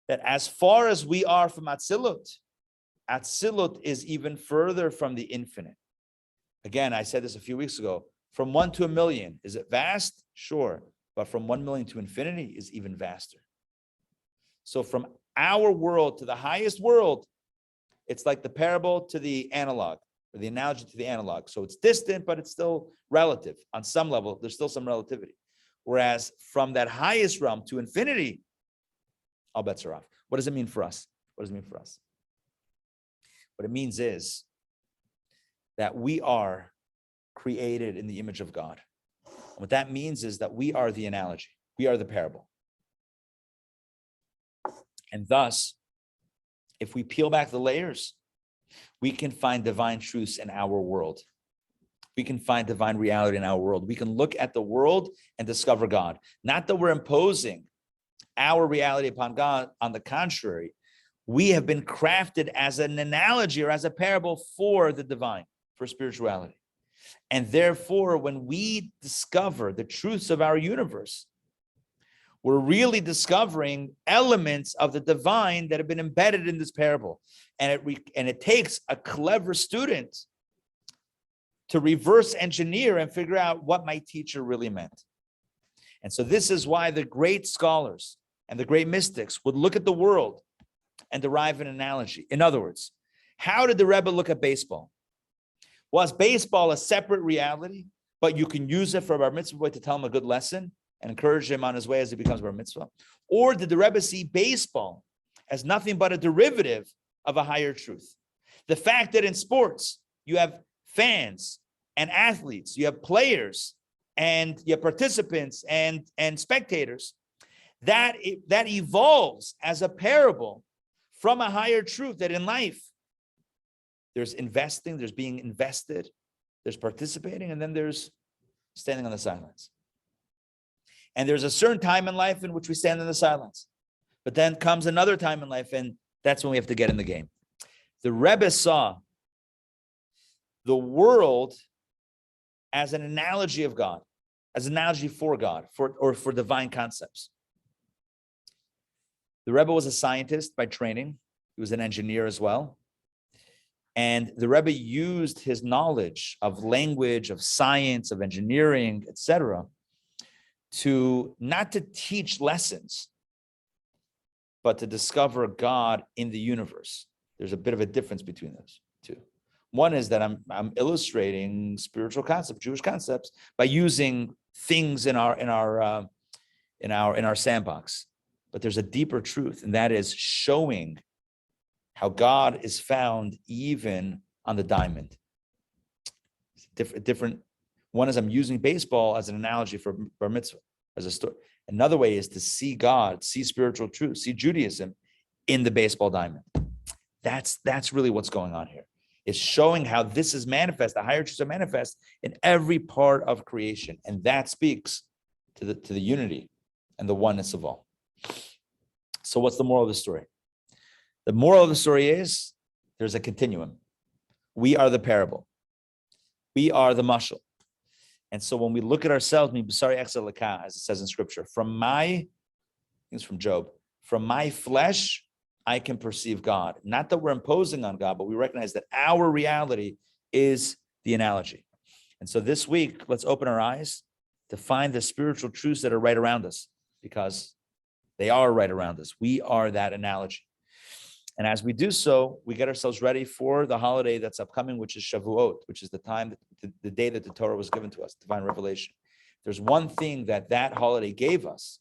Speaker 1: That as far as we are from Atzilut, Atzilut is even further from the infinite. Again, I said this a few weeks ago, from 1 to 1,000,000. Is it vast? Sure. But from 1,000,000 to infinity is even vaster. So from our world to the highest world, it's like the parable to the analog, or the analogy to the analog. So it's distant, but it's still relative. On some level, there's still some relativity. Whereas from that highest realm to infinity, all bets are off. What does it mean for us? What does it mean for us? What it means is that we are created in the image of God. And what that means is that we are the analogy. We are the parable. And thus, if we peel back the layers, we can find divine truths in our world. We can find divine reality in our world. We can look at the world and discover God. Not that we're imposing our reality upon God. On the contrary, we have been crafted as an analogy or as a parable for the divine, for spirituality. And therefore, when we discover the truths of our universe, we're really discovering elements of the divine that have been embedded in this parable. And it takes a clever student to reverse engineer and figure out what my teacher really meant. And so this is why the great scholars and the great mystics would look at the world and derive an analogy. In other words, how did the Rebbe look at baseball? Was baseball a separate reality, but you can use it for a bar mitzvah boy to tell him a good lesson and encourage him on his way as he becomes bar mitzvah? Or did the Rebbe see baseball as nothing but a derivative of a higher truth? The fact that in sports, you have fans and athletes, you have players and you have participants and spectators, that evolves as a parable from a higher truth that in life, there's investing, there's being invested, there's participating, and then there's standing on the sidelines. And there's a certain time in life in which we stand in the silence. But then comes another time in life, and that's when we have to get in the game. The Rebbe saw the world as an analogy of God, as an analogy for God, for divine concepts. The Rebbe was a scientist by training. He was an engineer as well. And the Rebbe used his knowledge of language, of science, of engineering, etc., to not to teach lessons, but to discover God in the universe. There's a bit of a difference between those two. One is that I'm illustrating spiritual concepts, Jewish concepts, by using things in our sandbox. But there's a deeper truth, and that is showing how God is found even on the diamond. Different. One is I'm using baseball as an analogy for bar mitzvah, as a story. Another way is to see God, see spiritual truth, see Judaism in the baseball diamond. That's really what's going on here. It's showing how this is manifest, the higher truths are manifest in every part of creation. And that speaks to the unity and the oneness of all. So what's the moral of the story? The moral of the story is there's a continuum. We are the parable. We are the mashal. And so when we look at ourselves, as it says in scripture, it's from Job, from my flesh, I can perceive God. Not that we're imposing on God, but we recognize that our reality is the analogy. And so this week, let's open our eyes to find the spiritual truths that are right around us, because they are right around us. We are that analogy. And as we do so, we get ourselves ready for the holiday that's upcoming, which is Shavuot, which is the time, the day that the Torah was given to us, divine revelation. There's one thing that holiday gave us.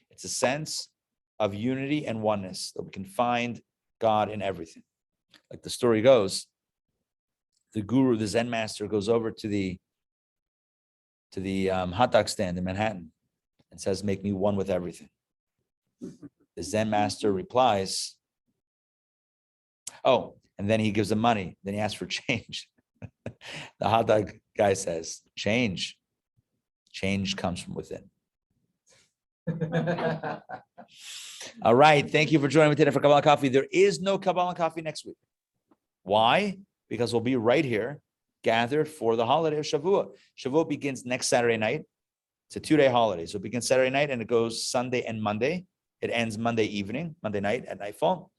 Speaker 1: It's a sense of unity and oneness, that we can find God in everything. Like the story goes, the guru, the Zen master, goes over to the hot dog stand in Manhattan and says, make me one with everything. The Zen master replies, oh, and then he gives him money. Then he asks for change. The hot dog guy says, change comes from within. All right. Thank you for joining me today for Kabbalah Coffee. There is no Kabbalah Coffee next week. Why? Because we'll be right here, gathered for the holiday of Shavuot. Shavuot begins next Saturday night. It's a 2-day holiday. So it begins Saturday night and it goes Sunday and Monday. It ends Monday evening, Monday night at nightfall.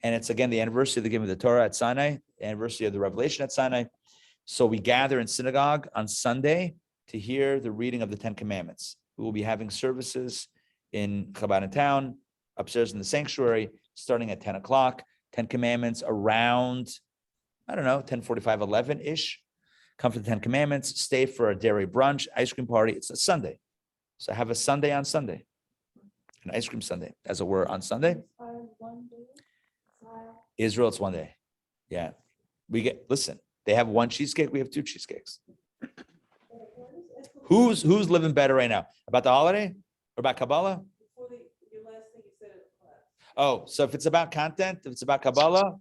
Speaker 1: And it's, again, the anniversary of the giving of the Torah at Sinai, the anniversary of the revelation at Sinai. So we gather in synagogue on Sunday to hear the reading of the 10 Commandments. We will be having services in Chabad Intown, upstairs in the sanctuary, starting at 10 o'clock. 10 Commandments around, 10:45, 11-ish. Come for the 10 Commandments, stay for a dairy brunch, ice cream party. It's a Sunday. So have a Sunday on Sunday, an ice cream Sunday, as it were, on Sunday. Israel, it's one day. Yeah. Listen, they have one cheesecake, we have 2 cheesecakes. Who's living better right now? About the holiday or about Kabbalah?
Speaker 4: Your last thing you said in the class.
Speaker 1: Oh, so if it's about content, if it's about Kabbalah,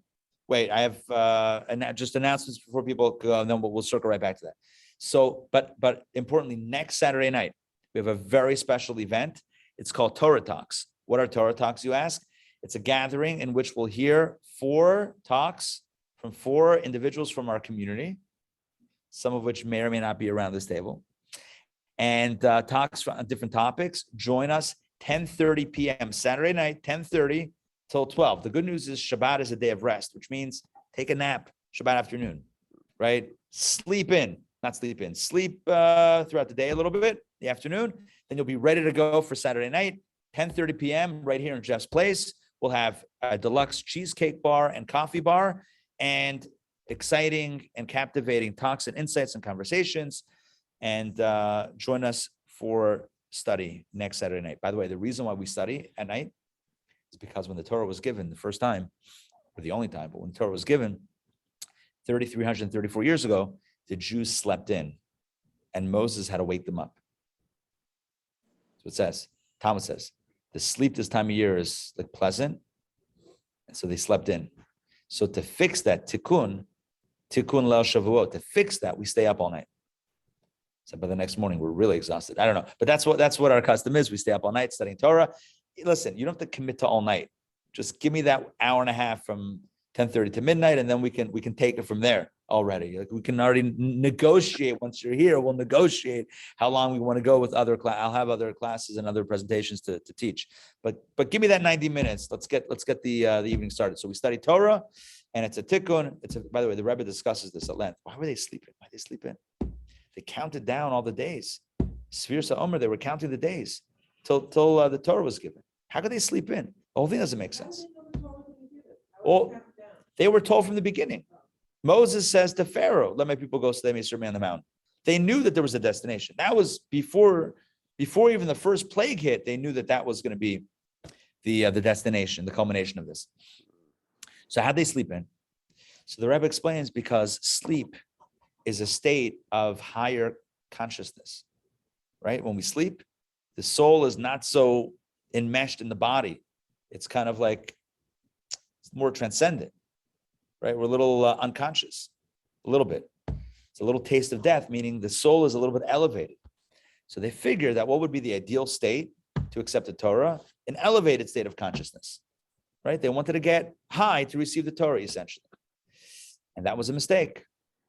Speaker 1: wait, I have just announcements before people go, and then we'll circle right back to that. So, but importantly, next Saturday night, we have a very special event. It's called Torah Talks. What are Torah Talks, you ask? It's a gathering in which we'll hear 4 talks from 4 individuals from our community, some of which may or may not be around this table, and talks on different topics. Join us 10:30 p.m. Saturday night, 10:30 till 12. The good news is Shabbat is a day of rest, which means take a nap Shabbat afternoon, right? Sleep throughout the day a little bit, the afternoon. Then you'll be ready to go for Saturday night, 10:30 p.m. right here in Jeff's place. We'll have a deluxe cheesecake bar and coffee bar, and exciting and captivating talks and insights and conversations. And join us for study next Saturday night. By the way, the reason why we study at night is because when the Torah was given the first time, or the only time, but when the Torah was given 3,334 years ago, the Jews slept in and Moses had to wake them up. So it says, Talmud says, the sleep this time of year is like pleasant. And so they slept in. So to fix that, tikkun leil shavuot, to fix that, we stay up all night. So by the next morning, we're really exhausted. I don't know, but that's what our custom is. We stay up all night studying Torah. Listen, you don't have to commit to all night. Just give me that hour and a half from 10:30 to midnight, and then we can take it from there already. Like we can already negotiate once you're here. We'll negotiate how long we want to go with other class. I'll have other classes and other presentations to teach. But give me that 90 minutes. Let's get the evening started. So we study Torah, and it's a tikkun. By the way, the Rebbe discusses this at length. Why were they sleeping? Why did they sleep in? They counted down all the days. Sfir Sa'omer, they were counting the days till the Torah was given. How could they sleep in? The whole thing doesn't make sense. Well, they were told from the beginning. Moses says to Pharaoh, let my people go so they may serve me on the mountain. They knew that there was a destination. That was before even the first plague hit. They knew that was going to be the destination, the culmination of this. So how'd they sleep in? So the Rebbe explains, because sleep is a state of higher consciousness, right? When we sleep, the soul is not so enmeshed in the body. It's kind of like it's more transcendent. right? We're a little unconscious, a little bit. It's a little taste of death, meaning the soul is a little bit elevated. So they figure that what would be the ideal state to accept the Torah? An elevated state of consciousness, right? They wanted to get high to receive the Torah, essentially. And that was a mistake,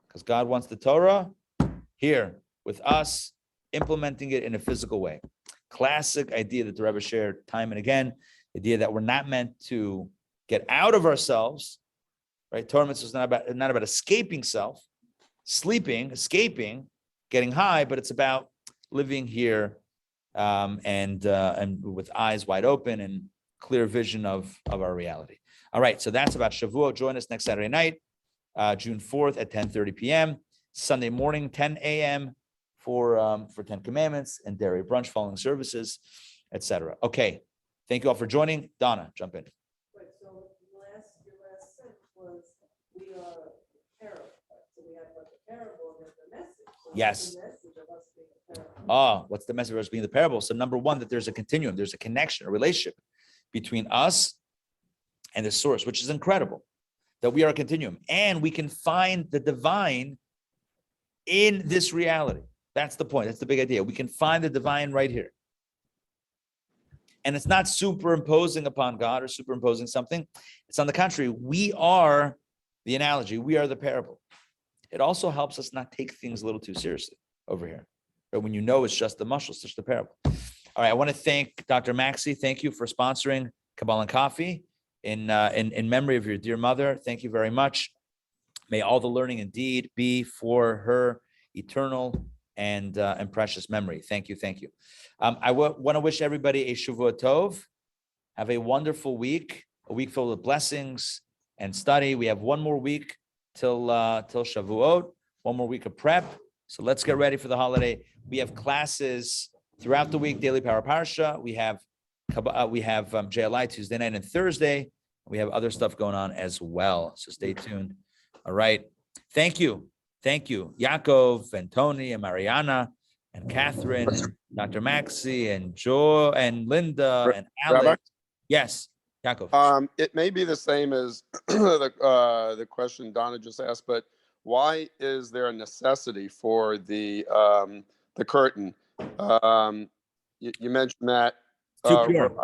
Speaker 1: because God wants the Torah here with us, implementing it in a physical way. Classic idea that the Rebbe shared time and again, the idea that we're not meant to get out of ourselves, right? Torah mitzvah is not about escaping self, sleeping, escaping, getting high, but it's about living here and with eyes wide open and clear vision of our reality. All right, so that's about Shavuot. Join us next Saturday night, June 4th at 10:30 p.m. Sunday morning, 10 a.m. for 10 Commandments and dairy brunch following services, etc. Okay, thank you all for joining. Donna, jump in.
Speaker 4: Right, so your last sentence was, we are parable. So we have like a parable and there's a message. So what's
Speaker 1: Yes.
Speaker 4: the message of us being a parable?
Speaker 1: What's the message of us being the parable? So number one, that there's a continuum, there's a connection, a relationship between us and the source, which is incredible, that we are a continuum and we can find the divine in this reality. That's the point. That's the big idea. We can find the divine right here. And it's not superimposing upon God or superimposing something. It's on the contrary. We are the analogy. We are the parable. It also helps us not take things a little too seriously over here. But when you know it's just the mushal, it's just the parable. All right. I want to thank Dr. Maxey. Thank you for sponsoring Kabbalah Coffee in memory of your dear mother. Thank you very much. May all the learning indeed be for her eternal and precious memory. Thank you. Thank you. I want to wish everybody a Shavuot Tov. Have a wonderful week, a week filled with blessings and study. We have one more week till Shavuot, one more week of prep. So let's get ready for the holiday. We have classes throughout the week, Daily Power Parsha. We have JLI Tuesday night and Thursday. We have other stuff going on as well. So stay tuned. All right. Thank you. Thank you, Yaakov and Tony and Mariana and Catherine and Dr. Maxey and Joe and Linda and Alex.
Speaker 8: Rabbi?
Speaker 1: Yes, Yaakov.
Speaker 8: It may be the same as the question Donna just asked, but why is there a necessity for the curtain? You mentioned that
Speaker 1: Too pure.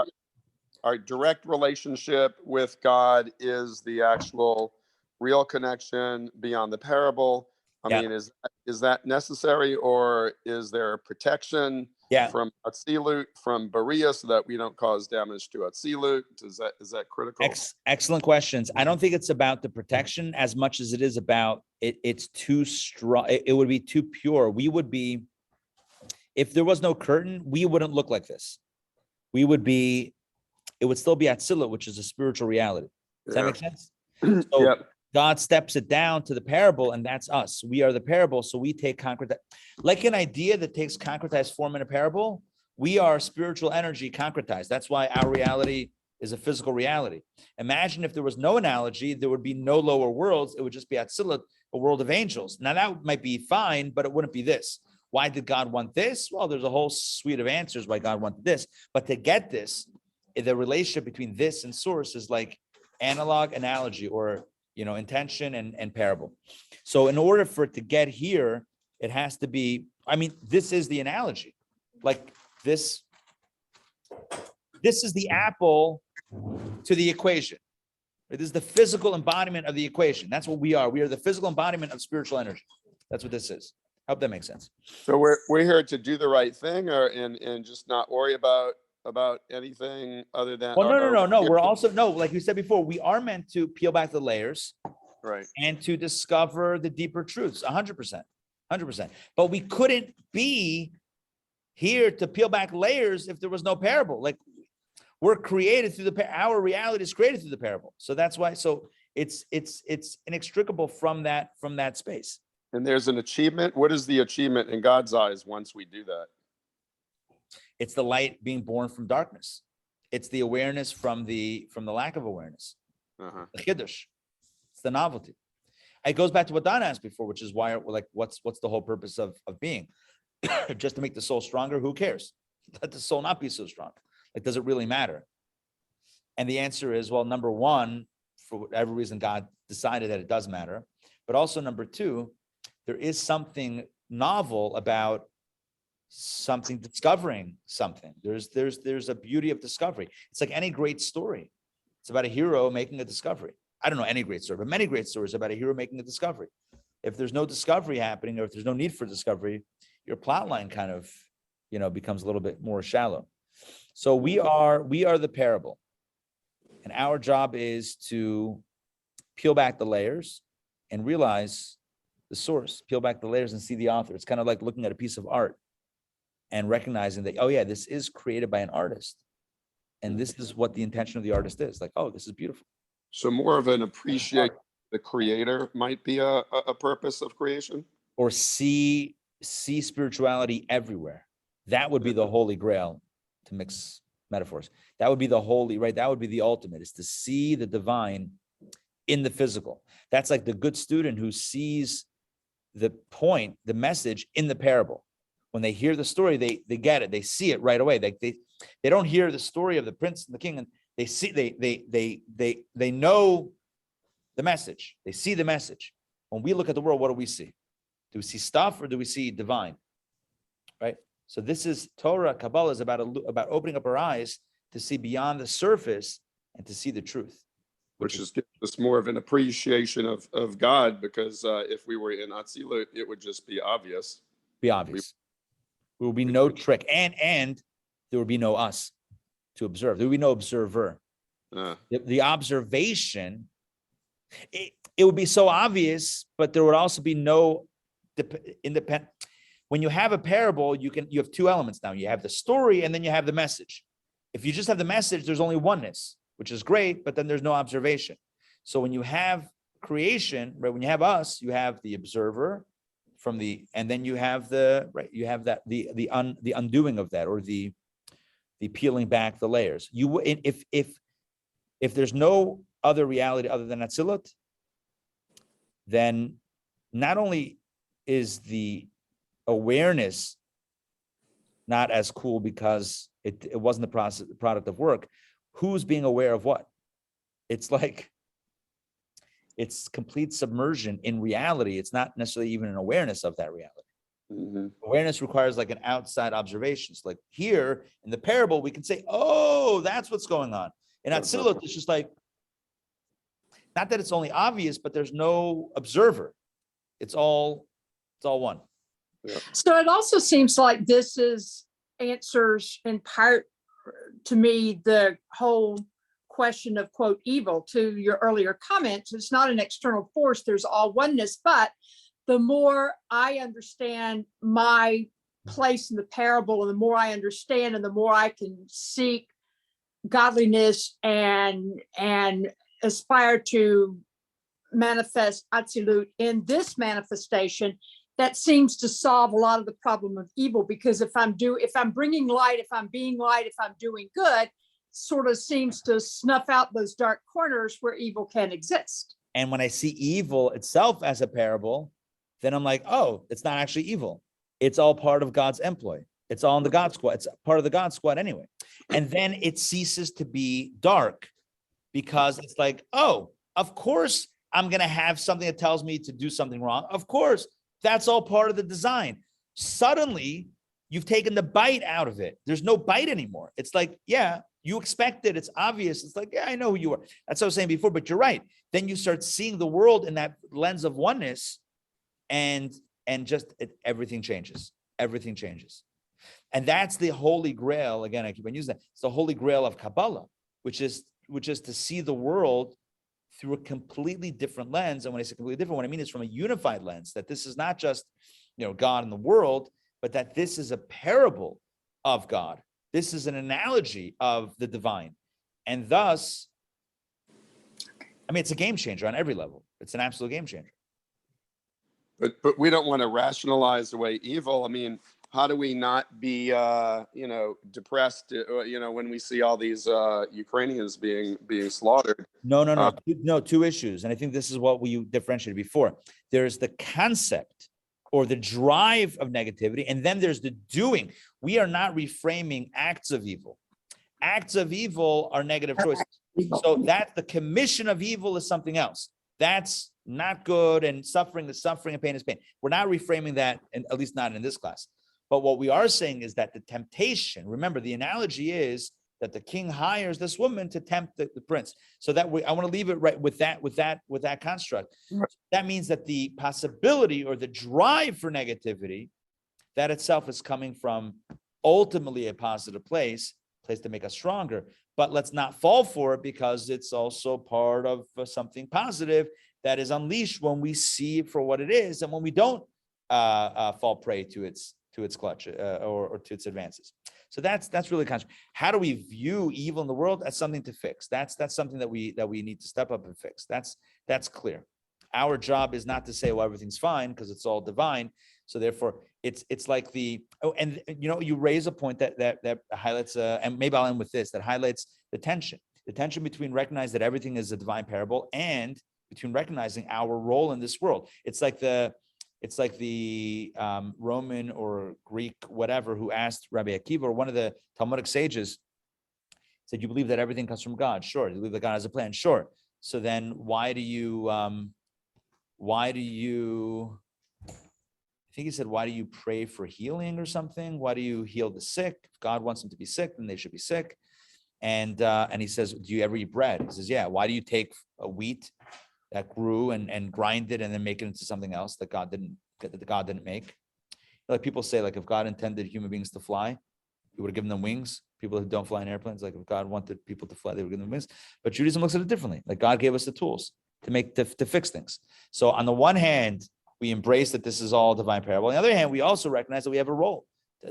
Speaker 8: our direct relationship with God is the actual real connection beyond the parable. I
Speaker 1: Yeah.
Speaker 8: mean, is that necessary, or is there a protection from Atzilut, from Berea, so that we don't cause damage to Atzilut? Is that critical?
Speaker 1: Excellent questions. I don't think it's about the protection as much as it is about it's too strong. It would be too pure. We would be, if there was no curtain, we wouldn't look like this. It would still be Atzilut, which is a spiritual reality. Does that make sense? So
Speaker 8: Yep.
Speaker 1: God steps it down to the parable, and that's us. We are the parable, so we take concrete, like an idea that takes concretized form in a parable. We are spiritual energy concretized. That's why our reality is a physical reality. Imagine if there was no analogy, there would be no lower worlds. It would just be Atzilut, a world of angels. Now that might be fine, but it wouldn't be this. Why did God want this? Well, there's a whole suite of answers why God wanted this. But to get this, the relationship between this and source is like analog, analogy, or intention and parable. So in order for it to get here, it has to be, this is the analogy. Like this is the apple to the equation. This is the physical embodiment of the equation. That's what we are. We are the physical embodiment of spiritual energy. That's what this is. I hope that makes sense.
Speaker 8: So we're here to do the right thing, and just not worry about anything other than.
Speaker 1: Well, no. We're also like you said before, we are meant to peel back the layers,
Speaker 8: right,
Speaker 1: and to discover the deeper truths. 100%. But we couldn't be here to peel back layers if there was no parable. Like we're created through our reality is created through the parable. So that's why. So it's inextricable from that space.
Speaker 8: And there's an achievement. What is the achievement in God's eyes once we do that?
Speaker 1: It's the light being born from darkness. It's the awareness from the lack of awareness.
Speaker 8: Uh-huh.
Speaker 1: The chiddush. It's the novelty. It goes back to what Donna asked before, which is why, like, what's the whole purpose of being? Just to make the soul stronger? Who cares? Let the soul not be so strong. Like, does it really matter? And the answer is, well, number one, for whatever reason God decided that it does matter. But also number two, there is something novel about something discovering something. There's a beauty of discovery. It's like any great story. It's about a hero making a discovery. I don't know any great story, but many great stories about a hero making a discovery. If there's no discovery happening, or if there's no need for discovery, your plot line kind of, becomes a little bit more shallow. So we are the parable, and our job is to peel back the layers and realize the source, peel back the layers and see the author. It's kind of like looking at a piece of art and recognizing that, oh yeah, this is created by an artist. And this is what the intention of the artist is. Like, oh, this is beautiful.
Speaker 8: So more of an appreciate the creator might be a purpose of creation?
Speaker 1: Or see spirituality everywhere. That would be the holy grail, to mix metaphors. That would be the holy, right? That would be the ultimate, is to see the divine in the physical. That's like the good student who sees the point, the message in the parable. When they hear the story, they get it. They see it right away. They don't hear the story of the prince and the king, and they see they know the message. They see the message. When we look at the world, what do we see? Do we see stuff, or do we see divine? Right? So this is Torah, Kabbalah is about opening up our eyes to see beyond the surface and to see the truth.
Speaker 8: Which is gives us more of an appreciation of God, because if we were in Atzilut, it would just be obvious.
Speaker 1: Be obvious. There will be no trick, and there will be no us to observe. There will be no observer. The observation, it would be so obvious, but there would also be no independent. When you have a parable, you have two elements now. You have the story, and then you have the message. If you just have the message, there's only oneness, which is great, but then there's no observation. So when you have creation, right, when you have us, you have the observer and then you have the undoing of that, or the peeling back the layers. If there's no other reality other than Atzilut, then not only is the awareness not as cool because it wasn't the product of work. Who's being aware of what? It's like, it's complete submersion in reality. It's not necessarily even an awareness of that reality.
Speaker 8: Mm-hmm.
Speaker 1: Awareness requires like an outside observation. So like here in the parable, we can say, oh, that's what's going on. In Atzilut, it's just like, not that it's only obvious, but there's no observer. It's all one.
Speaker 8: Yeah.
Speaker 2: So it also seems like this answers in part to me the whole question of, quote, evil. To your earlier comments, it's not an external force, there's all oneness. But the more I understand my place in the parable, and the more I understand, and the more I can seek godliness and aspire to manifest Atzilut in this manifestation, that seems to solve a lot of the problem of evil. Because if I'm bringing light, if I'm being light, if I'm doing good, sort of seems to snuff out those dark corners where evil can exist.
Speaker 1: And when I see evil itself as a parable, then I'm like, oh, it's not actually evil. It's all part of God's employ. It's all in the God squad. It's part of the God squad anyway. And then it ceases to be dark, because it's like, oh, of course I'm going to have something that tells me to do something wrong. Of course, that's all part of the design. Suddenly, you've taken the bite out of it. There's no bite anymore. It's like, yeah, you expect it. It's obvious. It's like, yeah, I know who you are. That's what I was saying before, but you're right. Then you start seeing the world in that lens of oneness, and everything changes. Everything changes. And that's the holy grail. Again, I keep on using that. It's the holy grail of Kabbalah, which is to see the world through a completely different lens. And when I say completely different, what I mean is from a unified lens, that this is not just, God and the world, but that this is a parable of God. This is an analogy of the divine. And thus, it's a game changer on every level. It's an absolute game changer.
Speaker 8: But we don't want to rationalize away evil. How do we not be, depressed, when we see all these Ukrainians being slaughtered?
Speaker 1: No, two issues. And I think this is what we differentiated before. There's the concept or the drive of negativity, and then there's the doing. We are not reframing acts of evil. Acts of evil are negative choices. So that the commission of evil is something else. that's not good, and suffering is suffering and pain is pain. We're not reframing that, and at least not in this class. But what we are saying is that the temptation, remember, the analogy is that the king hires this woman to tempt the prince. So that I want to leave it right with that construct. That means that the possibility or the drive for negativity, that itself is coming from ultimately a positive place to make us stronger. But let's not fall for it, because it's also part of something positive that is unleashed when we see it for what it is, and when we don't fall prey to its clutch or to its advances. So that's really conscious. How do we view evil in the world? That's something to fix. That's something that we need to step up and fix. That's clear. Our job is not to say, well, everything's fine because it's all divine. So therefore, it's like and you raise a point that highlights, and maybe I'll end with this, that highlights the tension between recognizing that everything is a divine parable and between recognizing our role in this world. It's like the Roman or Greek, whatever, who asked Rabbi Akiva, or one of the Talmudic sages, said, "You believe that everything comes from God? Sure. You believe that God has a plan? Sure. So then why do you, I think he said, why do you pray for healing or something? Why do you heal the sick? If God wants them to be sick, then they should be sick." And he says, "Do you ever eat bread?" He says, "Yeah." "Why do you take a wheat that grew and grind it and then make it into something else that God didn't make?" Like people say, like, if God intended human beings to fly, he would have given them wings. People who don't fly in airplanes, like if God wanted people to fly, they would give them wings. But Judaism looks at it differently. Like God gave us the tools to fix things. So on the one hand, we embrace that this is all divine parable. On the other hand, we also recognize that we have a role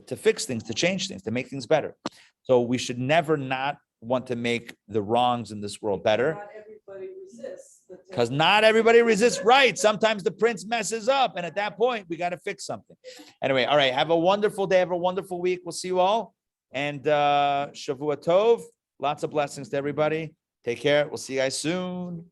Speaker 1: to fix things, to change things, to make things better. So we should never not want to make the wrongs in this world better.
Speaker 4: Not everybody resists.
Speaker 1: Because not everybody resists, right? Sometimes the prince messes up, and at that point, we got to fix something. Anyway, all right. Have a wonderful day. Have a wonderful week. We'll see you all. And Shavua Tov. Lots of blessings to everybody. Take care. We'll see you guys soon.